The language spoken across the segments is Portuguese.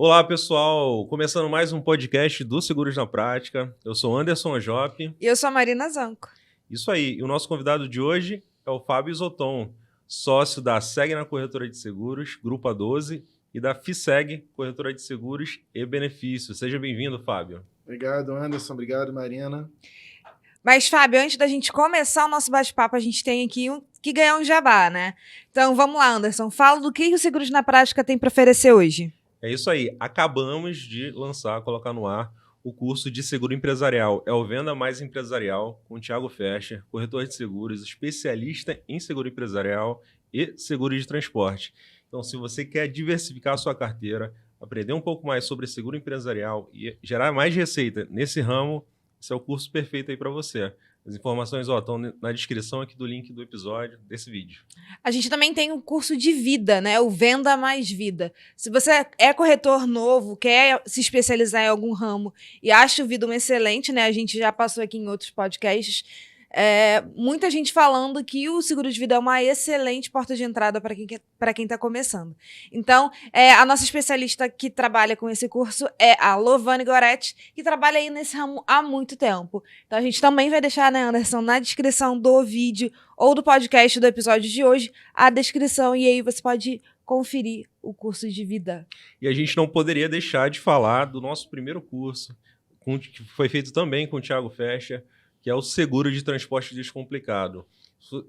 Olá, pessoal! Começando mais um podcast do Seguros na Prática. Eu sou Anderson Ajop. E eu sou a Marina Zanco. Isso aí. E o nosso convidado de hoje é o Fábio Zoton, sócio da Segna Corretora de Seguros, Grupo A12, e da FISEG, Corretora de Seguros e Benefícios. Seja bem-vindo, Fábio. Obrigado, Anderson. Obrigado, Marina. Mas, Fábio, antes da gente começar o nosso bate-papo, a gente tem aqui que ganhar um jabá, né? Então, vamos lá, Anderson. Fala do que o Seguros na Prática tem para oferecer hoje. É isso aí. Acabamos de colocar no ar o curso de seguro empresarial. É o Venda Mais Empresarial, com o Thiago Fescher, corretor de seguros, especialista em seguro empresarial e seguro de transporte. Então, se você quer diversificar a sua carteira, aprender um pouco mais sobre seguro empresarial e gerar mais receita nesse ramo, esse é o curso perfeito aí para você. As informações estão na descrição aqui do link do episódio, desse vídeo. A gente também tem um curso de vida, né? O Venda Mais Vida. Se você é corretor novo, quer se especializar em algum ramo e acha o Vida um excelente, né? A gente já passou aqui em outros podcasts. Muita gente falando que o seguro de vida é uma excelente porta de entrada para quem está começando. Então, a nossa especialista que trabalha com esse curso é a Lovane Goretti, que trabalha aí nesse ramo há muito tempo. Então, a gente também vai deixar, né, Anderson, na descrição do vídeo ou do podcast do episódio de hoje, a descrição, e aí você pode conferir o curso de vida. E a gente não poderia deixar de falar do nosso primeiro curso, que foi feito também com o Thiago Fescher, que é o seguro de transporte descomplicado.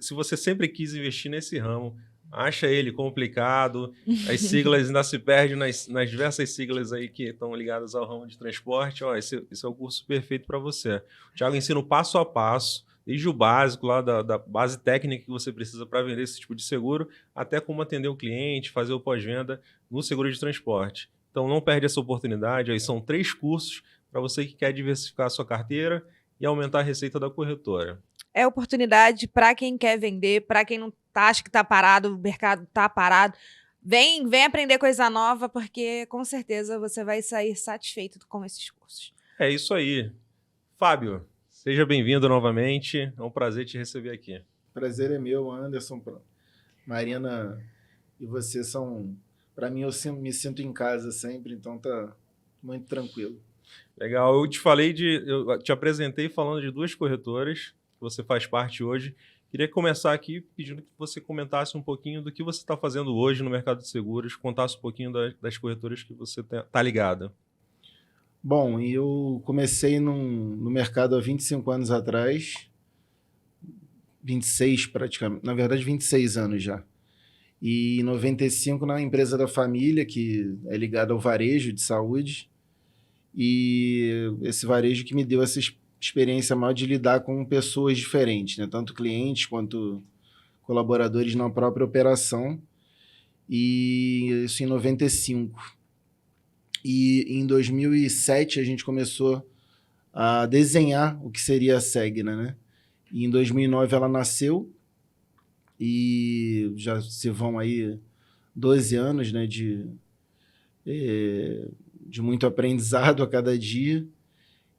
Se você sempre quis investir nesse ramo, acha ele complicado, as siglas ainda se perdem nas diversas siglas aí que estão ligadas ao ramo de transporte, esse é o curso perfeito para você. O Thiago ensina o passo a passo, desde o básico, lá da base técnica que você precisa para vender esse tipo de seguro, até como atender o cliente, fazer o pós-venda no seguro de transporte. Então não perde essa oportunidade, aí são 3 cursos para você que quer diversificar a sua carteira e aumentar a receita da corretora. É oportunidade para quem quer vender, para quem não acha que está parado, o mercado está parado. Vem aprender coisa nova, porque com certeza você vai sair satisfeito com esses cursos. É isso aí. Fábio, seja bem-vindo novamente. É um prazer te receber aqui. Prazer é meu, Anderson. Marina e você são... Para mim, eu me sinto em casa sempre, então tá muito tranquilo. Legal. Eu te apresentei falando de 2 corretoras que você faz parte hoje. Queria começar aqui pedindo que você comentasse um pouquinho do que você está fazendo hoje no mercado de seguros, contasse um pouquinho das corretoras que você está ligada. Bom, eu comecei no mercado há 25 anos atrás, 26 praticamente, na verdade 26 anos já. E em 95 na empresa da família, que é ligada ao varejo de saúde, e esse varejo que me deu essa experiência maior de lidar com pessoas diferentes, né? Tanto clientes quanto colaboradores na própria operação, e isso em 95. E em 2007 a gente começou a desenhar o que seria a Segna, né? E em 2009 ela nasceu, e já se vão aí 12 anos, né, de muito aprendizado a cada dia.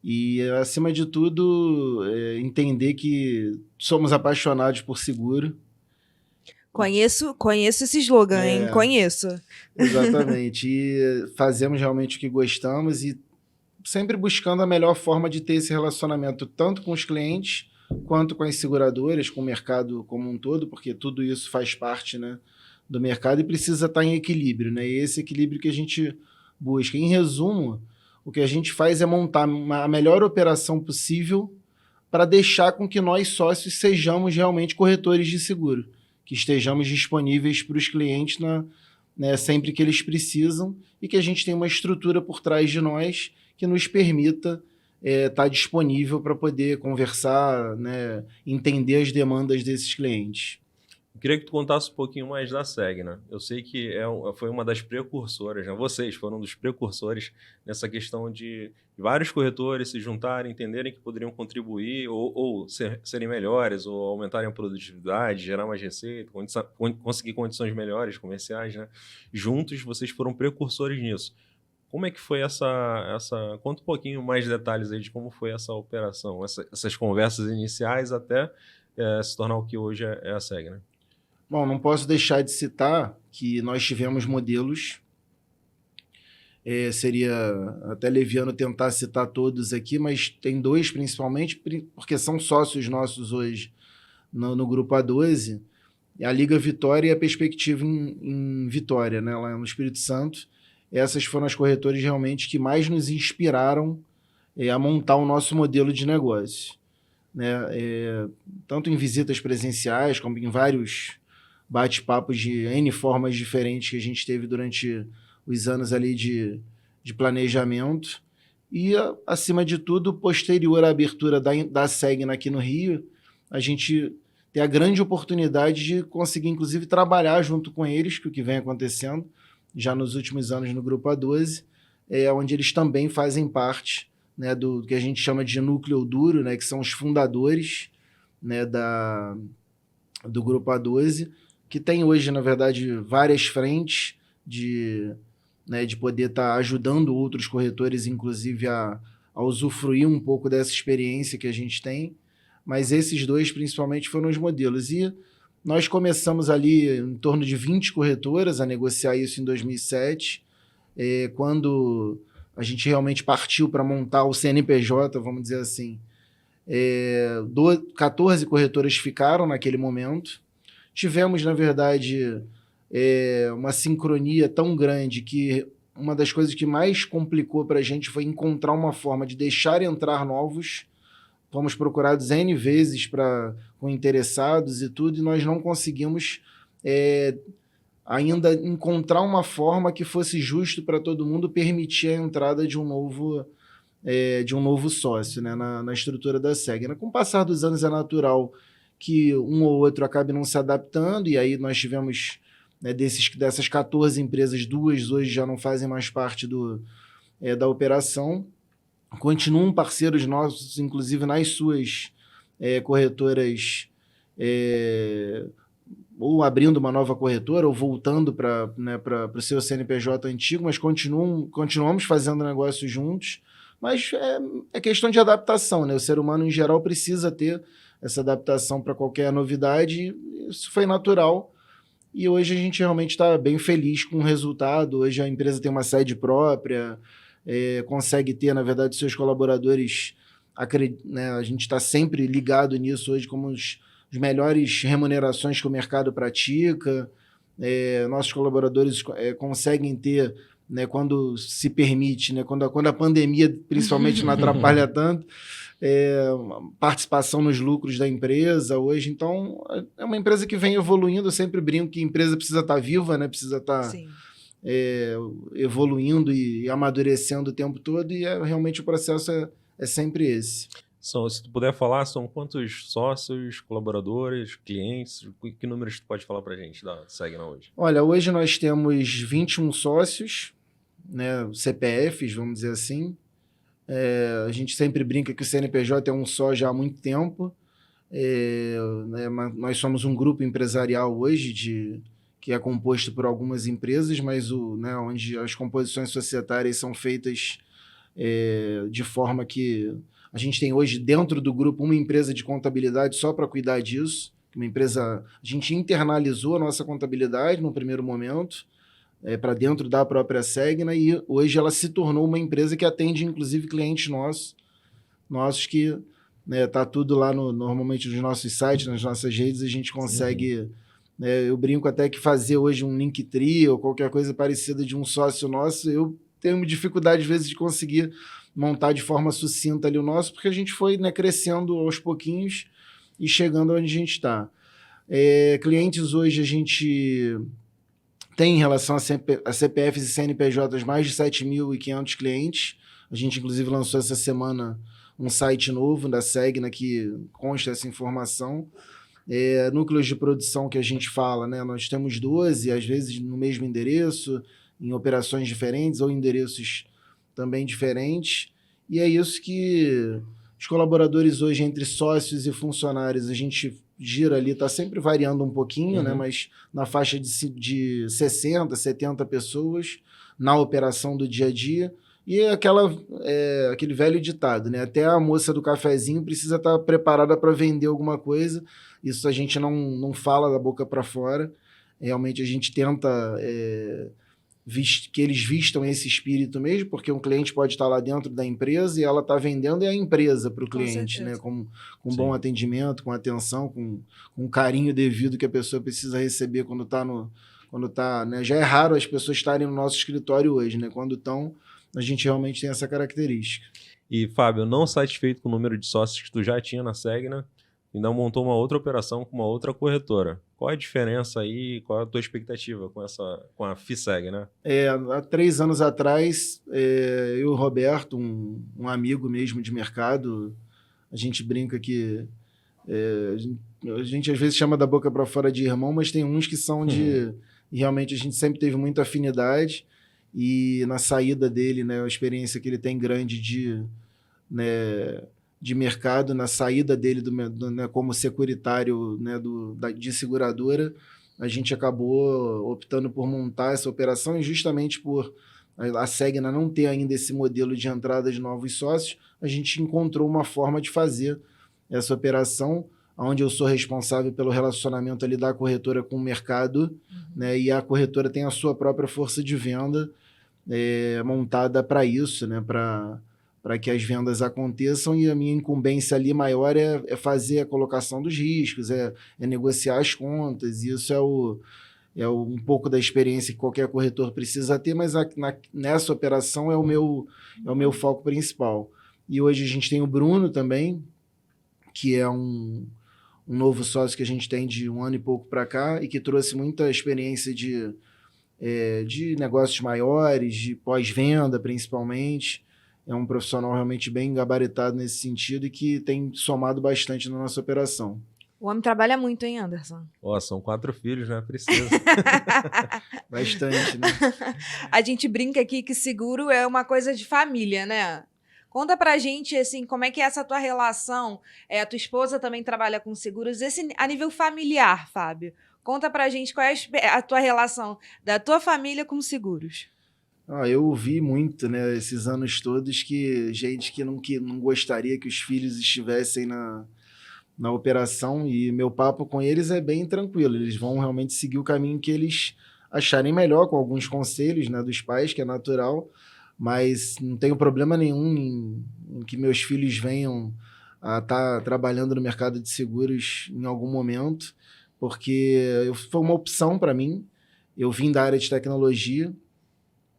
E, acima de tudo, entender que somos apaixonados por seguro. Conheço esse slogan, hein? Conheço. Exatamente. E fazemos realmente o que gostamos e sempre buscando a melhor forma de ter esse relacionamento, tanto com os clientes, quanto com as seguradoras, com o mercado como um todo, porque tudo isso faz parte, né, do mercado e precisa estar em equilíbrio, né? E esse equilíbrio que a gente busca. Em resumo, o que a gente faz é montar a melhor operação possível para deixar com que nós, sócios, sejamos realmente corretores de seguro, que estejamos disponíveis para os clientes sempre que eles precisam e que a gente tenha uma estrutura por trás de nós que nos permita estar disponível para poder conversar, né, entender as demandas desses clientes. Eu queria que tu contasse um pouquinho mais da Segna. Eu sei que foi uma das precursoras, né? Vocês foram um dos precursores nessa questão de vários corretores se juntarem, entenderem que poderiam contribuir ou serem melhores, ou aumentarem a produtividade, gerar mais receita, conseguir condições melhores comerciais, né? Juntos, vocês foram precursores nisso. Como é que foi Conta um pouquinho mais de detalhes aí de como foi essa operação, essas conversas iniciais até se tornar o que hoje é a Segna. Bom, não posso deixar de citar que nós tivemos modelos seria até leviano tentar citar todos aqui, mas tem 2 principalmente, porque são sócios nossos hoje no Grupo A12, a Liga Vitória e a Perspectiva em Vitória, né, lá no Espírito Santo. Essas foram as corretoras realmente que mais nos inspiraram a montar o nosso modelo de negócio, né? Tanto em visitas presenciais, como em vários bate-papos de N formas diferentes que a gente teve durante os anos ali de planejamento. E, acima de tudo, posterior à abertura da Segna aqui no Rio, a gente tem a grande oportunidade de conseguir, inclusive, trabalhar junto com eles, que o que vem acontecendo já nos últimos anos no Grupo A12, onde eles também fazem parte, né, do que a gente chama de núcleo duro, né, que são os fundadores, né, do Grupo A12, que tem hoje, na verdade, várias frentes de poder estar ajudando outros corretores, inclusive, a usufruir um pouco dessa experiência que a gente tem. Mas esses 2, principalmente, foram os modelos. E nós começamos ali em torno de 20 corretoras a negociar isso em 2007, quando a gente realmente partiu para montar o CNPJ, vamos dizer assim. 14 corretoras ficaram naquele momento. Tivemos, na verdade, uma sincronia tão grande que uma das coisas que mais complicou para a gente foi encontrar uma forma de deixar entrar novos. Fomos procurados N vezes com interessados e tudo, e nós não conseguimos ainda encontrar uma forma que fosse justo para todo mundo permitir a entrada de um novo sócio, né, na estrutura da Segna. Com o passar dos anos é natural que um ou outro acabe não se adaptando, e aí nós tivemos, né, dessas 14 empresas, 2 hoje já não fazem mais parte da operação. Continuam parceiros nossos, inclusive nas suas corretoras, ou abrindo uma nova corretora, ou voltando para o seu CNPJ antigo, mas continuamos fazendo negócios juntos. Mas é questão de adaptação, né? O ser humano, em geral, precisa ter essa adaptação para qualquer novidade. Isso foi natural. E hoje a gente realmente está bem feliz com o resultado. Hoje a empresa tem uma sede própria, consegue ter, na verdade, seus colaboradores, né, a gente está sempre ligado nisso hoje como as melhores remunerações que o mercado pratica. Nossos colaboradores conseguem ter, né, quando se permite, né, quando a pandemia principalmente não atrapalha tanto, participação nos lucros da empresa hoje. Então, é uma empresa que vem evoluindo. Eu sempre brinco que a empresa precisa estar viva, né, precisa estar evoluindo e amadurecendo o tempo todo, e realmente o processo é sempre esse. Se tu puder falar, são quantos sócios, colaboradores, clientes? Que números tu pode falar para a gente da Segna hoje? Olha, hoje nós temos 21 sócios, né, CPFs, vamos dizer assim. A gente sempre brinca que o CNPJ é um só já há muito tempo. Né, nós somos um grupo empresarial hoje que é composto por algumas empresas, mas onde as composições societárias são feitas de forma que a gente tem hoje dentro do grupo uma empresa de contabilidade só para cuidar disso. A gente internalizou a nossa contabilidade no primeiro momento, para dentro da própria Segna, e hoje ela se tornou uma empresa que atende, inclusive, clientes nossos que tá tudo lá normalmente nos nossos sites, nas nossas redes, a gente consegue... eu brinco até que fazer hoje um Linktree ou qualquer coisa parecida de um sócio nosso, eu tenho dificuldade, às vezes, de conseguir montar de forma sucinta ali o nosso, porque a gente foi, né, crescendo aos pouquinhos e chegando onde a gente está. Clientes hoje a gente tem em relação a CPFs e CNPJs mais de 7.500 clientes. A gente, inclusive, lançou essa semana um site novo da Segna que consta essa informação. Núcleos de produção que a gente fala, né? Nós temos 12, às vezes no mesmo endereço, em operações diferentes ou endereços também diferentes. E é isso que os colaboradores hoje, entre sócios e funcionários, a gente gira ali, está sempre variando um pouquinho, né? Mas na faixa de 60, 70 pessoas na operação do dia a dia. E aquele velho ditado, né? Até a moça do cafezinho precisa estar preparada para vender alguma coisa. Isso a gente não fala da boca para fora. Realmente a gente tenta que eles vistam esse espírito mesmo, porque um cliente pode estar lá dentro da empresa e ela está vendendo a empresa para o cliente, né? Com bom atendimento, com atenção, com carinho devido que a pessoa precisa receber quando está, né? Já é raro as pessoas estarem no nosso escritório hoje, né? Quando estão, a gente realmente tem essa característica. E, Fábio, não satisfeito com o número de sócios que tu já tinha na Segna, ainda montou uma outra operação com uma outra corretora. Qual a diferença aí? Qual a tua expectativa com a FISEG, né? Há 3 anos atrás, eu e o Roberto, um amigo mesmo de mercado, a gente brinca que a gente às vezes chama da boca para fora de irmão, mas tem uns que são de... Realmente a gente sempre teve muita afinidade e na saída dele, né, a experiência que ele tem grande de mercado, na saída dele né, como securitário, né, de seguradora, a gente acabou optando por montar essa operação e justamente por a Segna não ter ainda esse modelo de entrada de novos sócios, a gente encontrou uma forma de fazer essa operação, onde eu sou responsável pelo relacionamento ali da corretora com o mercado, né, e a corretora tem a sua própria força de venda montada para isso, né, para que as vendas aconteçam, e a minha incumbência ali maior é fazer a colocação dos riscos, é negociar as contas, e isso é um pouco da experiência que qualquer corretor precisa ter, mas nessa operação é o meu foco principal. E hoje a gente tem o Bruno também, que é um novo sócio que a gente tem de 1 ano e pouco para cá, e que trouxe muita experiência de negócios maiores, de pós-venda principalmente. É um profissional realmente bem gabaritado nesse sentido e que tem somado bastante na nossa operação. O homem trabalha muito, hein, Anderson? São 4 filhos, né? Precisa. Bastante, né? A gente brinca aqui que seguro é uma coisa de família, né? Conta pra gente, assim, como é que é essa tua relação? A tua esposa também trabalha com seguros. A nível familiar, Fábio. Conta pra gente qual é a tua relação da tua família com seguros. Eu ouvi muito, né, esses anos todos, que gente que não gostaria que os filhos estivessem na operação, e meu papo com eles é bem tranquilo. Eles vão realmente seguir o caminho que eles acharem melhor, com alguns conselhos, né, dos pais, que é natural, mas não tenho problema nenhum em que meus filhos venham a estar trabalhando no mercado de seguros em algum momento, porque foi uma opção para mim. Eu vim da área de tecnologia,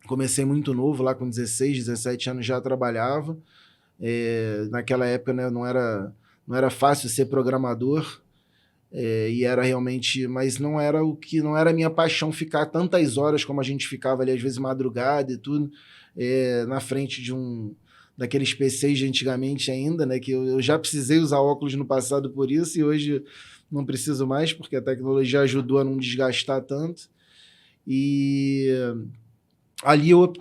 comecei muito novo, lá com 16, 17 anos já trabalhava. Naquela época, né, não era fácil ser programador, e era realmente, mas não era a minha paixão ficar tantas horas como a gente ficava ali, às vezes madrugada e tudo, na frente daqueles PCs de antigamente ainda, né, que eu já precisei usar óculos no passado por isso, e hoje não preciso mais, porque a tecnologia ajudou a não desgastar tanto. E ali eu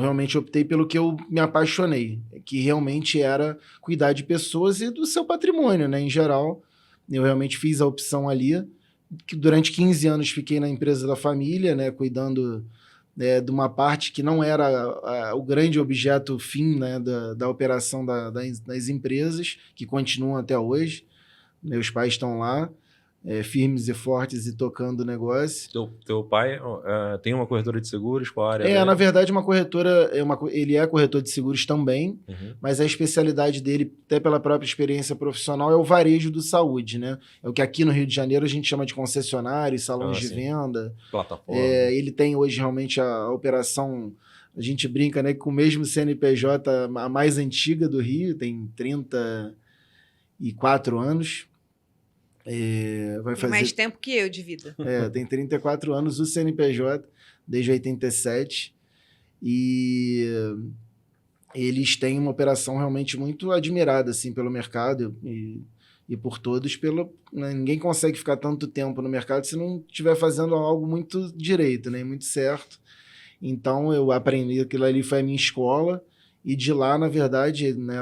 realmente optei pelo que eu me apaixonei, que realmente era cuidar de pessoas e do seu patrimônio, né, em geral. Eu realmente fiz a opção ali, que durante 15 anos fiquei na empresa da família, né, cuidando de uma parte que não era o grande objeto fim, né, da operação das empresas, que continuam até hoje. Meus pais estão lá, firmes e fortes e tocando o negócio. Teu pai tem uma corretora de seguros? Qual a área dele? Na verdade, uma corretora, ele é corretor de seguros também, mas a especialidade dele, até pela própria experiência profissional, é o varejo do saúde, né? É o que aqui no Rio de Janeiro a gente chama de concessionários, salões de venda. Plataforma. Ele tem hoje realmente a operação, a gente brinca, né, com o mesmo CNPJ, a mais antiga do Rio, tem 34 anos. Vai fazer... mais tempo que eu de vida. Tem 34 anos o CNPJ, desde 87, e eles têm uma operação realmente muito admirada assim, pelo mercado e por todos. Né, ninguém consegue ficar tanto tempo no mercado se não estiver fazendo algo muito direito, né, muito certo. Então eu aprendi, aquilo ali foi a minha escola, e de lá, na verdade, né,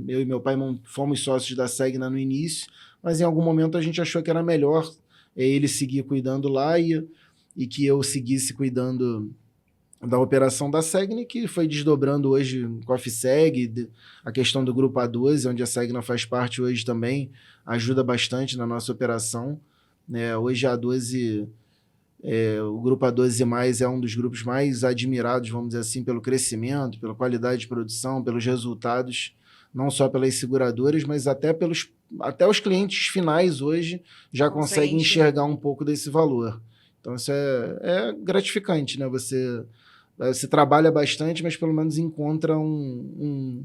eu e meu pai fomos sócios da Segna no início, mas em algum momento a gente achou que era melhor ele seguir cuidando lá e que eu seguisse cuidando da operação da Segna, que foi desdobrando hoje com a FISEG, a questão do Grupo A12, onde a Segna faz parte hoje também, ajuda bastante na nossa operação. Hoje a A12 O Grupo A12+, é um dos grupos mais admirados, vamos dizer assim, pelo crescimento, pela qualidade de produção, pelos resultados, não só pelas seguradoras, mas até os clientes finais hoje já conseguem enxergar um pouco desse valor. Então, isso é gratificante, né? Você trabalha bastante, mas pelo menos encontra um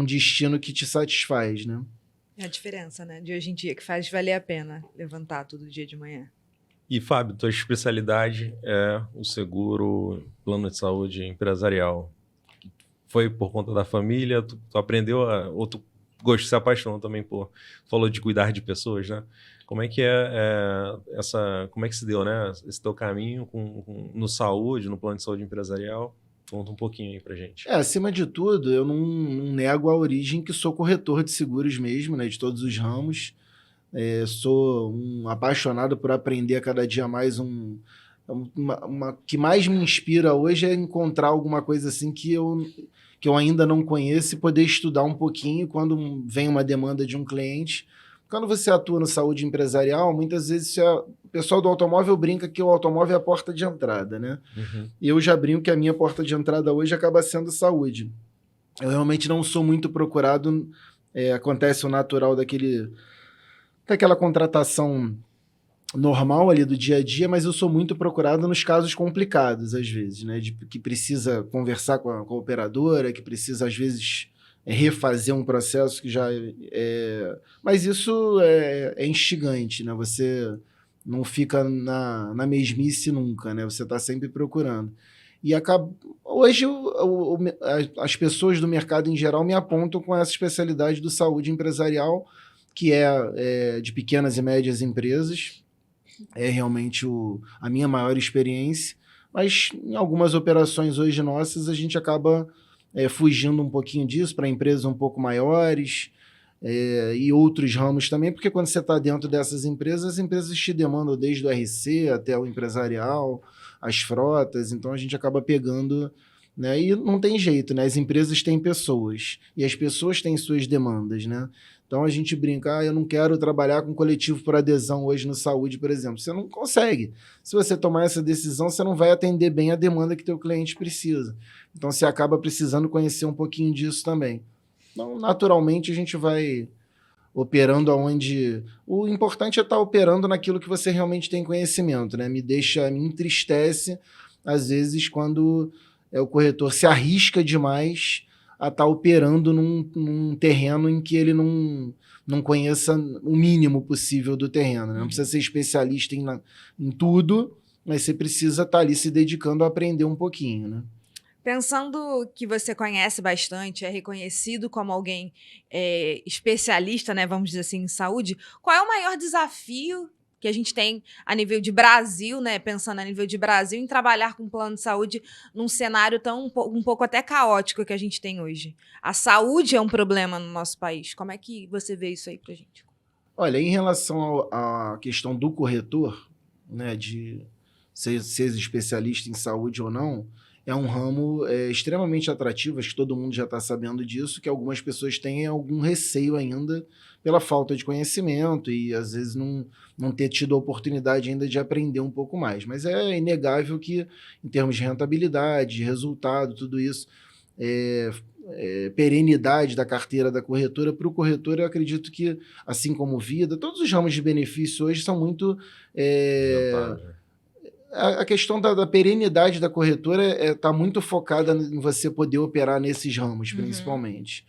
destino que te satisfaz, né? É a diferença, né? De hoje em dia, que faz valer a pena levantar todo dia de manhã. E, Fábio, tua especialidade é o seguro, plano de saúde empresarial. Foi por conta da família? Tu aprendeu ou tu se apaixonou também falou de cuidar de pessoas, né? Como é que como é que se deu, né? Esse teu caminho no saúde, no plano de saúde empresarial? Conta um pouquinho aí pra gente. Acima de tudo, eu não nego a origem que sou corretor de seguros mesmo, né? De todos os ramos. Sou um apaixonado por aprender a cada dia mais. Que mais me inspira hoje é encontrar alguma coisa assim que eu ainda não conheço e poder estudar um pouquinho quando vem uma demanda de um cliente. Quando você atua no saúde empresarial, muitas vezes o pessoal do automóvel brinca que o automóvel é a porta de entrada, né? Uhum. E eu já brinco que a minha porta de entrada hoje acaba sendo saúde. Eu realmente não sou muito procurado, acontece o natural daquela contratação normal ali do dia a dia, mas eu sou muito procurado nos casos complicados, às vezes, né? Que precisa conversar com a operadora, que precisa, às vezes, refazer um processo que já Mas isso é instigante, né? Você não fica na mesmice nunca, né? Você está sempre procurando. E hoje as pessoas do mercado em geral me apontam com essa especialidade do saúde empresarial, que é de pequenas e médias empresas. É realmente a minha maior experiência, mas em algumas operações hoje nossas a gente acaba fugindo um pouquinho disso para empresas um pouco maiores e outros ramos também, porque quando você está dentro dessas empresas, as empresas te demandam desde o RC até o empresarial, as frotas, então a gente acaba pegando, né? E não tem jeito, né? As empresas têm pessoas e as pessoas têm suas demandas, né? Então a gente brinca, eu não quero trabalhar com coletivo por adesão hoje no saúde, por exemplo. Você não consegue. Se você tomar essa decisão, você não vai atender bem a demanda que teu cliente precisa. Então você acaba precisando conhecer um pouquinho disso também. Então, naturalmente, a gente vai operando aonde... O importante é estar operando naquilo que você realmente tem conhecimento, né? Me entristece, às vezes, quando o corretor se arrisca demais a estar operando num terreno em que ele não conheça o mínimo possível do terreno, né? Não precisa ser especialista em tudo, mas você precisa estar ali se dedicando a aprender um pouquinho, né? Pensando que você conhece bastante, é reconhecido como alguém especialista, né, vamos dizer assim, em saúde, qual é o maior desafio que a gente tem a nível de Brasil, né, pensando a nível de Brasil, em trabalhar com plano de saúde num cenário um pouco até caótico que a gente tem hoje? A saúde é um problema no nosso país. Como é que você vê isso aí pra gente? Olha, em relação à questão do corretor, né, de ser especialista em saúde ou não, é um ramo extremamente atrativo, acho que todo mundo já está sabendo disso, que algumas pessoas têm algum receio ainda pela falta de conhecimento e às vezes não ter tido a oportunidade ainda de aprender um pouco mais. Mas é inegável que, em termos de rentabilidade, de resultado, tudo isso, perenidade da carteira da corretora, para o corretor eu acredito que, assim como vida, todos os ramos de benefício hoje são muito... A questão da perenidade da corretora está muito focada em você poder operar nesses ramos, principalmente.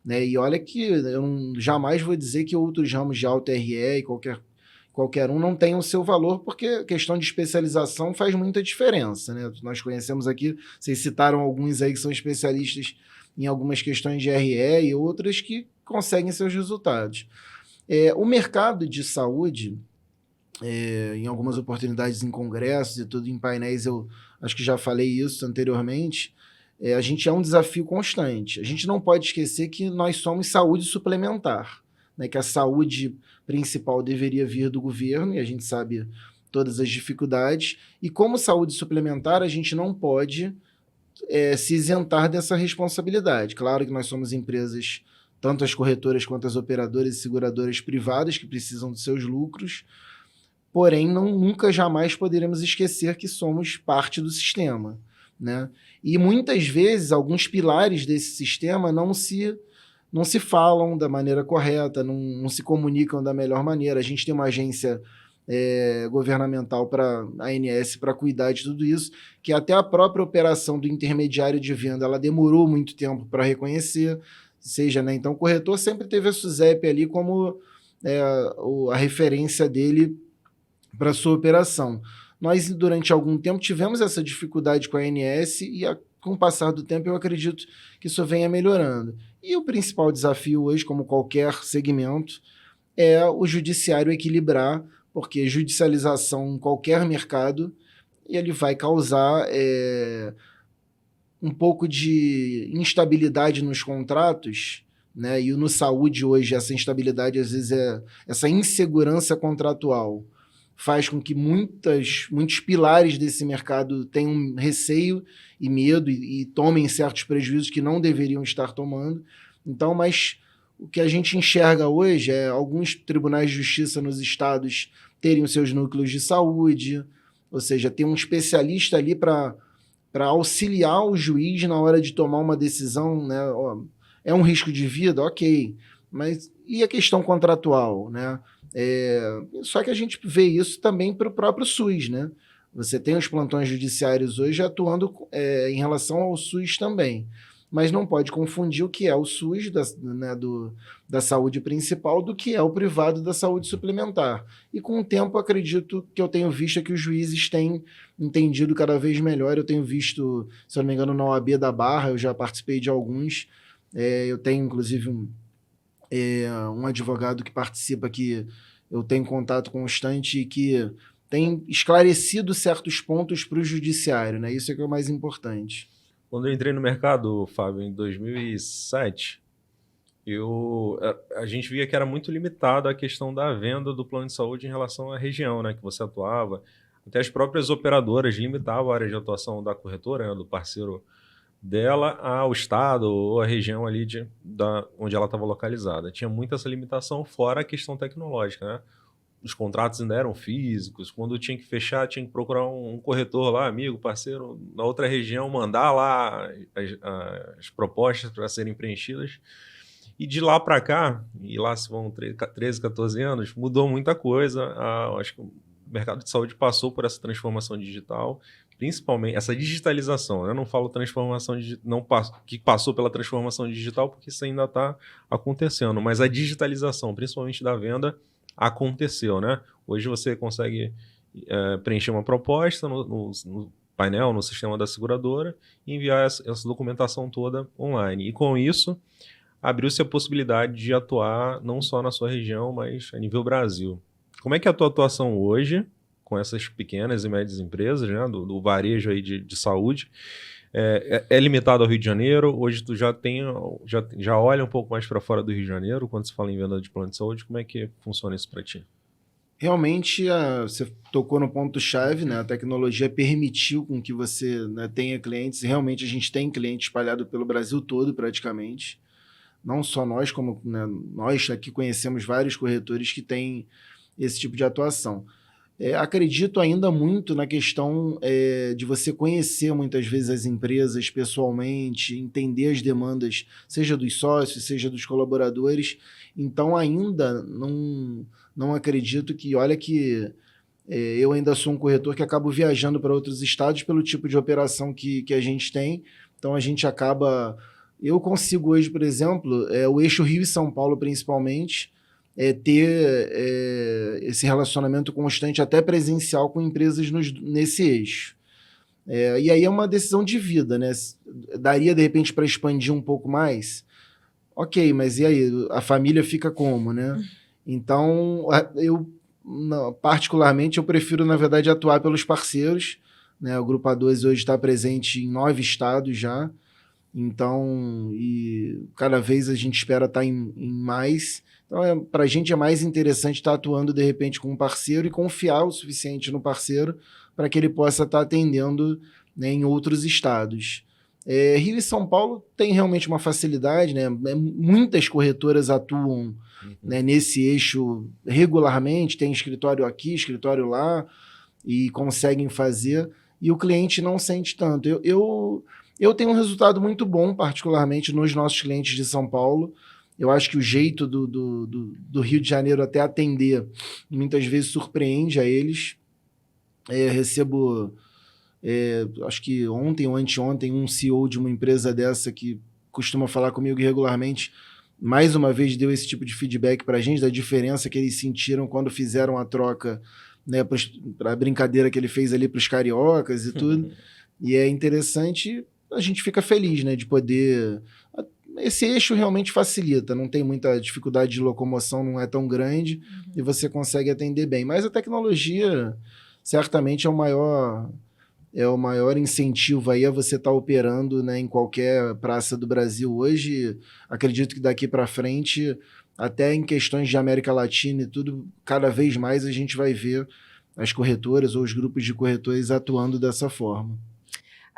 Né? E olha que eu jamais vou dizer que outros ramos de alta RE e qualquer um não tenham o seu valor, porque a questão de especialização faz muita diferença. Né? Nós conhecemos aqui, vocês citaram alguns aí que são especialistas em algumas questões de RE e outras que conseguem seus resultados. O mercado de saúde... em algumas oportunidades em congressos e tudo, em painéis, eu acho que já falei isso anteriormente, a gente é um desafio constante. A gente não pode esquecer que nós somos saúde suplementar, né? Que a saúde principal deveria vir do governo, e a gente sabe todas as dificuldades, e como saúde suplementar, a gente não pode se isentar dessa responsabilidade. Claro que nós somos empresas, tanto as corretoras quanto as operadoras e seguradoras privadas, que precisam dos seus lucros. porém nunca jamais poderemos esquecer que somos parte do sistema, né? E muitas vezes alguns pilares desse sistema não se falam da maneira correta, não se comunicam da melhor maneira. A gente tem uma agência governamental, para a ANS, para cuidar de tudo isso, que até a própria operação do intermediário de venda ela demorou muito tempo para reconhecer, seja, né? Então o corretor sempre teve a SUSEP ali como a referência dele para sua operação. Nós, durante algum tempo, tivemos essa dificuldade com a ANS e, com o passar do tempo, eu acredito que isso venha melhorando. E o principal desafio hoje, como qualquer segmento, é o judiciário equilibrar, porque judicialização em qualquer mercado ele vai causar um pouco de instabilidade nos contratos, né? E no saúde hoje essa instabilidade, às vezes, essa insegurança contratual faz com que muitos pilares desse mercado tenham receio e medo e tomem certos prejuízos que não deveriam estar tomando. Então, mas o que a gente enxerga hoje é alguns tribunais de justiça nos estados terem os seus núcleos de saúde, ou seja, ter um especialista ali para auxiliar o juiz na hora de tomar uma decisão, né? É um risco de vida? Ok, mas e a questão contratual, né? Só que a gente vê isso também para o próprio SUS, né? Você tem os plantões judiciários hoje atuando em relação ao SUS também, mas não pode confundir o que é o SUS da saúde principal do que é o privado da saúde suplementar. E com o tempo, acredito que eu tenho visto que os juízes têm entendido cada vez melhor. Eu tenho visto, se eu não me engano, na OAB da Barra, eu já participei de alguns. Eu tenho, inclusive, um advogado que participa, que eu tenho contato constante e que tem esclarecido certos pontos para o judiciário, né? Isso é que é o mais importante. Quando eu entrei no mercado, Fábio, em 2007, a gente via que era muito limitado a questão da venda do plano de saúde em relação à região, né, que você atuava. Até as próprias operadoras limitavam a área de atuação da corretora, né, do parceiro dela, ao estado ou a região ali onde ela estava localizada. Tinha muita essa limitação, fora a questão tecnológica, né? Os contratos ainda eram físicos, quando tinha que fechar, tinha que procurar um corretor lá, amigo, parceiro, na outra região, mandar lá as propostas para serem preenchidas. E de lá para cá, e lá se vão 13, 14 anos, mudou muita coisa. Acho que o mercado de saúde passou por essa transformação digital, principalmente essa digitalização. Eu não falo transformação que passou pela transformação digital, porque isso ainda está acontecendo, mas a digitalização, principalmente da venda, aconteceu, né? Hoje você consegue preencher uma proposta no painel, no sistema da seguradora e enviar essa documentação toda online. E com isso, abriu-se a possibilidade de atuar não só na sua região, mas a nível Brasil. Como é que é a tua atuação hoje com essas pequenas e médias empresas, né, do varejo aí de saúde? É limitado ao Rio de Janeiro? Hoje tu já olha um pouco mais para fora do Rio de Janeiro quando se fala em venda de plano de saúde? Como é que funciona isso para ti? Realmente, você tocou no ponto-chave, né? A tecnologia permitiu com que você, né, tenha clientes. Realmente, a gente tem clientes espalhados pelo Brasil todo, praticamente. Não só nós, como, né, nós aqui conhecemos vários corretores que têm esse tipo de atuação. Acredito ainda muito na questão de você conhecer muitas vezes as empresas pessoalmente, entender as demandas, seja dos sócios, seja dos colaboradores. Então, ainda não acredito que... Olha que eu ainda sou um corretor que acabo viajando para outros estados pelo tipo de operação que a gente tem. Então, a gente acaba... Eu consigo hoje, por exemplo, o eixo Rio e São Paulo, principalmente, ter esse relacionamento constante, até presencial, com empresas nesse eixo. E aí é uma decisão de vida, né? Daria, de repente, para expandir um pouco mais? Ok, mas e aí? A família fica como, né? Então, particularmente, eu prefiro, na verdade, atuar pelos parceiros, né? O Grupo A12 hoje está presente em 9 estados já. Então, e cada vez a gente espera estar em mais. Então, para a gente é mais interessante estar atuando, de repente, com um parceiro e confiar o suficiente no parceiro para que ele possa estar atendendo, né, em outros estados. Rio e São Paulo tem realmente uma facilidade, né? Muitas corretoras atuam né, nesse eixo regularmente, tem escritório aqui, escritório lá, e conseguem fazer, e o cliente não sente tanto. Eu tenho um resultado muito bom, particularmente nos nossos clientes de São Paulo. Eu acho que o jeito do Rio de Janeiro até atender muitas vezes surpreende a eles. Recebo, acho que ontem ou anteontem, um CEO de uma empresa dessa que costuma falar comigo regularmente, mais uma vez deu esse tipo de feedback para a gente, da diferença que eles sentiram quando fizeram a troca, né, para a brincadeira que ele fez ali para os cariocas e tudo. E é interessante, a gente fica feliz, né, de poder... Esse eixo realmente facilita, não tem muita dificuldade de locomoção, não é tão grande, e você consegue atender bem. Mas a tecnologia certamente é o maior incentivo aí a você estar operando, né, em qualquer praça do Brasil hoje. Acredito que daqui para frente, até em questões de América Latina e tudo, cada vez mais a gente vai ver as corretoras ou os grupos de corretores atuando dessa forma.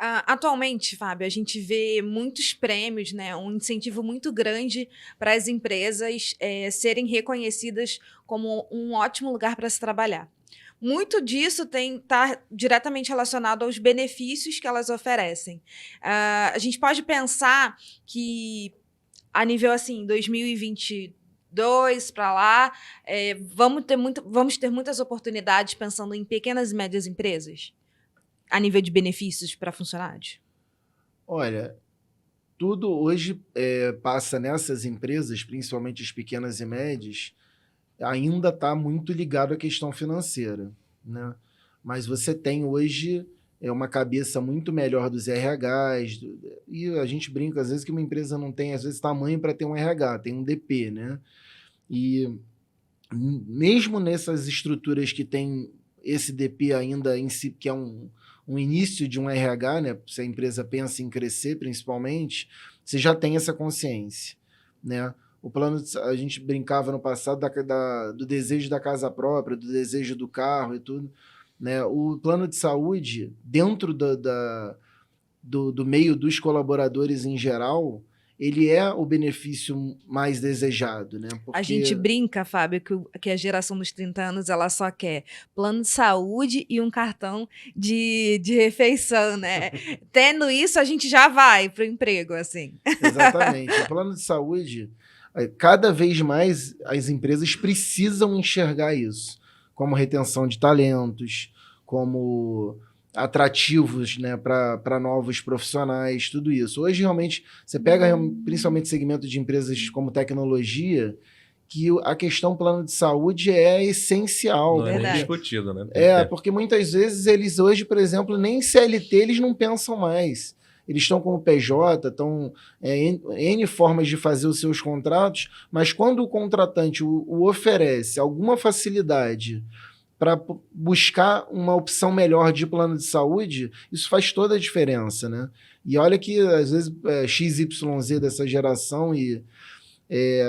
Atualmente, Fábio, a gente vê muitos prêmios, né, um incentivo muito grande para as empresas serem reconhecidas como um ótimo lugar para se trabalhar. Muito disso está diretamente relacionado aos benefícios que elas oferecem. A gente pode pensar que, a nível assim, 2022 para lá, vamos ter muitas oportunidades pensando em pequenas e médias empresas, a nível de benefícios para funcionários? Olha, tudo hoje passa nessas empresas, principalmente as pequenas e médias, ainda está muito ligado à questão financeira, né? Mas você tem hoje uma cabeça muito melhor dos RHs, e a gente brinca às vezes que uma empresa não tem, às vezes, tamanho para ter um RH, tem um DP, né? E mesmo nessas estruturas que tem esse DP ainda em si, que é um início de um RH, né? Se a empresa pensa em crescer, principalmente, você já tem essa consciência, né? O plano, a gente brincava no passado do desejo da casa própria, do desejo do carro e tudo, né? O plano de saúde, dentro do meio dos colaboradores em geral, ele é o benefício mais desejado, né? A gente brinca, Fábio, que a geração dos 30 anos ela só quer plano de saúde e um cartão de refeição, né? Tendo isso, a gente já vai para o emprego, assim. Exatamente. O plano de saúde, cada vez mais as empresas precisam enxergar isso, como retenção de talentos, como atrativos, né, para novos profissionais, tudo isso. Hoje, realmente, você pega principalmente segmento de empresas como tecnologia, que a questão plano de saúde é essencial. Não é nem discutido, né? Porque muitas vezes eles hoje, por exemplo, nem CLT eles não pensam mais. Eles estão como PJ, estão N formas de fazer os seus contratos, mas quando o contratante o oferece alguma facilidade para buscar uma opção melhor de plano de saúde, isso faz toda a diferença, né? E olha que, às vezes, XYZ dessa geração e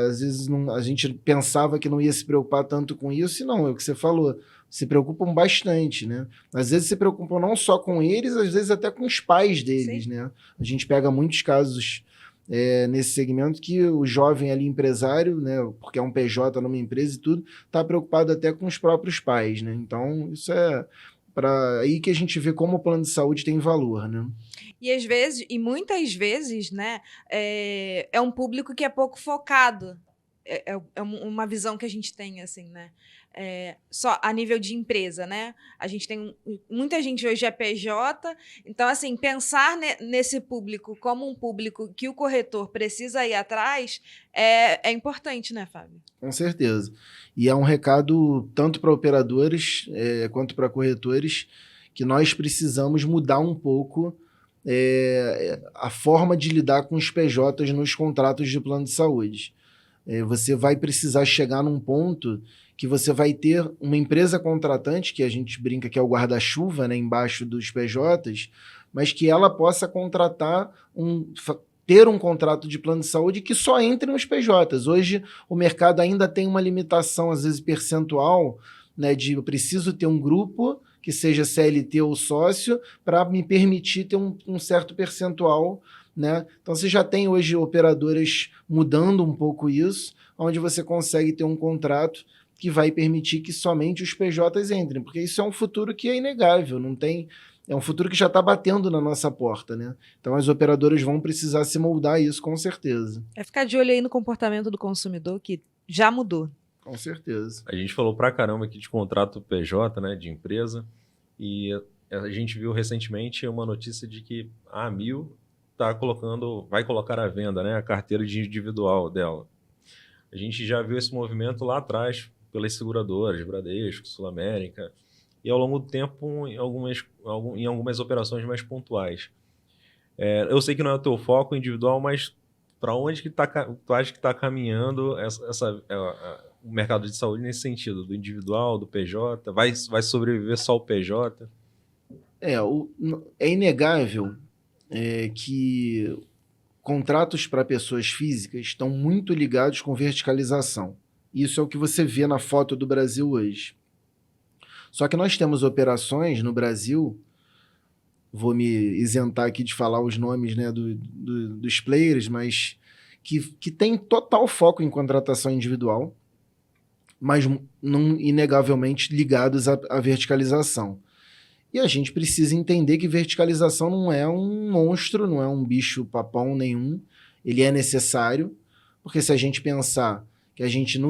às vezes a gente pensava que não ia se preocupar tanto com isso, e não, é o que você falou, se preocupam bastante, né? Às vezes se preocupam não só com eles, às vezes até com os pais deles, Sim. né? A gente pega muitos casos nesse segmento que o jovem ali empresário, né, porque é um PJ numa empresa e tudo, está preocupado até com os próprios pais, né? Então, isso é aí que a gente vê como o plano de saúde tem valor, né? E às vezes, e muitas vezes, né, é um público que é pouco focado. É uma visão que a gente tem, assim, né? Só a nível de empresa, né? A gente tem muita gente hoje é PJ, então, assim, pensar nesse público como um público que o corretor precisa ir atrás é importante, né, Fábio? Com certeza. E é um recado tanto para operadores quanto para corretores que nós precisamos mudar um pouco a forma de lidar com os PJs nos contratos de plano de saúde. Você vai precisar chegar num ponto que você vai ter uma empresa contratante, que a gente brinca que é o guarda-chuva, né, embaixo dos PJs, mas que ela possa contratar ter um contrato de plano de saúde que só entre nos PJs. Hoje, o mercado ainda tem uma limitação, às vezes percentual, né, de eu preciso ter um grupo que seja CLT ou sócio para me permitir ter um certo percentual né? Então você já tem hoje operadoras mudando um pouco isso, onde você consegue ter um contrato que vai permitir que somente os PJs entrem, porque isso é um futuro que é inegável, não tem, é um futuro que já está batendo na nossa porta, né? Então as operadoras vão precisar se moldar a isso com certeza. É ficar de olho aí no comportamento do consumidor, que já mudou. Com certeza. A gente falou pra caramba aqui de contrato PJ, né, de empresa, e a gente viu recentemente uma notícia de que a Amil vai colocar à venda, né, a carteira de individual dela. A gente já viu esse movimento lá atrás pelas seguradoras, Bradesco, Sul América, e ao longo do tempo em algumas operações mais pontuais. Eu sei que não é o teu foco individual, mas para onde que tu acha que está caminhando o mercado de saúde nesse sentido, do individual, do PJ? Vai sobreviver só o PJ? É inegável que contratos para pessoas físicas estão muito ligados com verticalização. Isso é o que você vê na foto do Brasil hoje. Só que nós temos operações no Brasil, vou me isentar aqui de falar os nomes, né, dos players, mas que tem total foco em contratação individual, mas não inegavelmente ligados à verticalização. E a gente precisa entender que verticalização não é um monstro, não é um bicho papão nenhum. Ele é necessário, porque se a gente pensar que a gente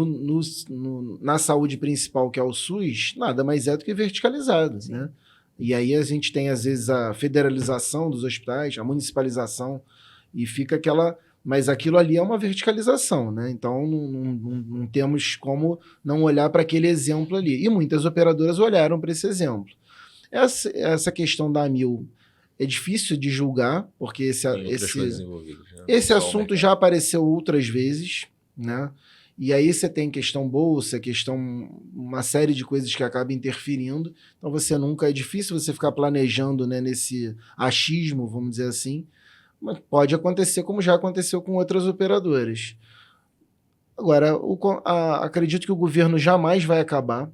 na saúde principal, que é o SUS, nada mais é do que verticalizado, né? E aí a gente tem, às vezes, a federalização dos hospitais, a municipalização, e fica aquela... Mas aquilo ali é uma verticalização, né? Então não temos como não olhar para aquele exemplo ali. E muitas operadoras olharam para esse exemplo. Essa questão da Amil é difícil de julgar, porque esse assunto já apareceu outras vezes, né? E aí você tem questão bolsa, uma série de coisas que acabam interferindo. Então é difícil você ficar planejando, né, nesse achismo, vamos dizer assim. Mas pode acontecer como já aconteceu com outras operadoras. Agora, acredito que o governo jamais vai acabar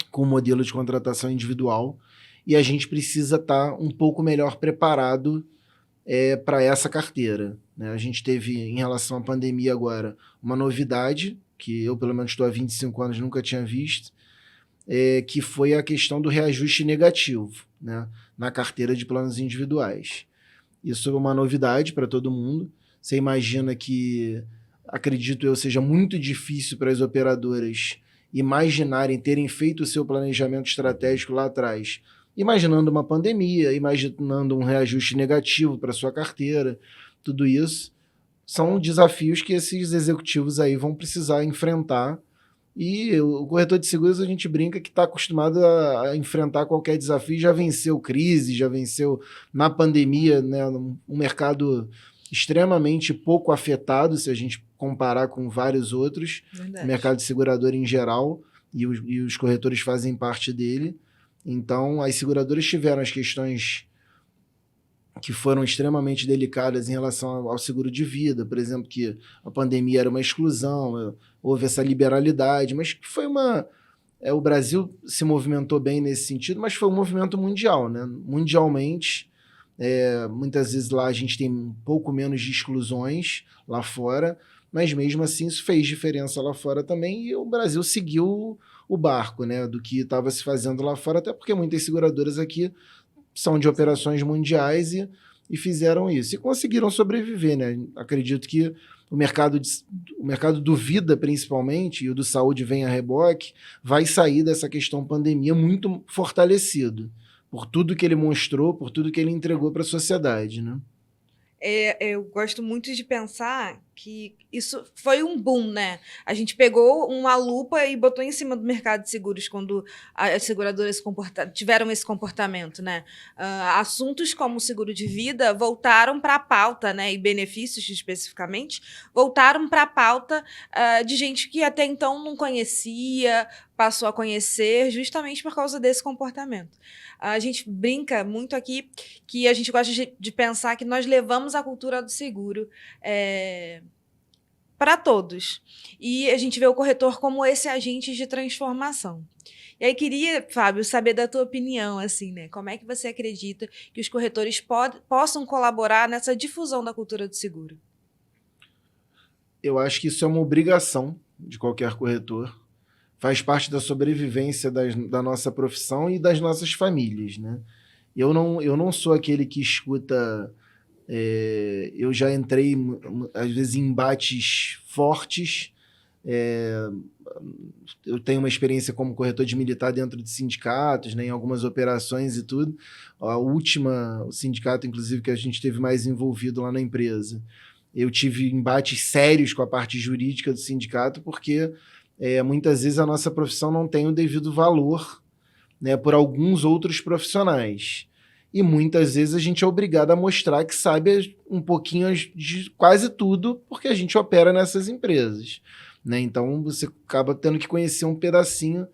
com o modelo de contratação individual e a gente precisa estar um pouco melhor preparado para essa carteira, né? A gente teve, em relação à pandemia agora, uma novidade, que eu, pelo menos, estou há 25 anos nunca tinha visto, que foi a questão do reajuste negativo, né, na carteira de planos individuais. Isso é uma novidade para todo mundo. Você imagina que, acredito eu, seja muito difícil para as operadoras imaginarem, terem feito o seu planejamento estratégico lá atrás, imaginando uma pandemia, imaginando um reajuste negativo para sua carteira. Tudo isso são desafios que esses executivos aí vão precisar enfrentar. E o corretor de seguros, a gente brinca que está acostumado a enfrentar qualquer desafio, já venceu crise, já venceu na pandemia, né, um mercado extremamente pouco afetado, se a gente comparar com vários outros. Verdade. O mercado de seguradora em geral, e os corretores fazem parte dele. Então, as seguradoras tiveram as questões que foram extremamente delicadas em relação ao seguro de vida, por exemplo, que a pandemia era uma exclusão, houve essa liberalidade, mas foi o Brasil se movimentou bem nesse sentido, mas foi um movimento mundial, né? Mundialmente, muitas vezes lá a gente tem um pouco menos de exclusões lá fora, mas mesmo assim isso fez diferença lá fora também, e o Brasil seguiu o barco, né, do que estava se fazendo lá fora, até porque muitas seguradoras aqui são de operações mundiais e fizeram isso. E conseguiram sobreviver, né? Acredito que o mercado do vida, principalmente, e o do saúde vem a reboque, vai sair dessa questão pandemia muito fortalecido, por tudo que ele mostrou, por tudo que ele entregou para a sociedade, né? Eu gosto muito de pensar que isso foi um boom, né? A gente pegou uma lupa e botou em cima do mercado de seguros quando as seguradoras tiveram esse comportamento, né? Assuntos como o seguro de vida voltaram para a pauta, né? E benefícios especificamente voltaram para a pauta de gente que até então não conhecia, passou a conhecer justamente por causa desse comportamento. A gente brinca muito aqui que a gente gosta de pensar que nós levamos a cultura do seguro para todos. E a gente vê o corretor como esse agente de transformação. E aí queria, Fábio, saber da tua opinião, assim, né? Como é que você acredita que os corretores possam colaborar nessa difusão da cultura do seguro? Eu acho que isso é uma obrigação de qualquer corretor. Faz parte da sobrevivência da nossa profissão e das nossas famílias, né? Eu não sou aquele que escuta... eu já entrei, às vezes, em embates fortes. Eu tenho uma experiência como corretor de militar dentro de sindicatos, né, em algumas operações e tudo. O sindicato, inclusive, que a gente teve mais envolvido lá na empresa, eu tive embates sérios com a parte jurídica do sindicato, porque muitas vezes a nossa profissão não tem o devido valor, né, por alguns outros profissionais. E muitas vezes a gente é obrigado a mostrar que sabe um pouquinho de quase tudo, porque a gente opera nessas empresas, né? Então você acaba tendo que conhecer um pedacinho.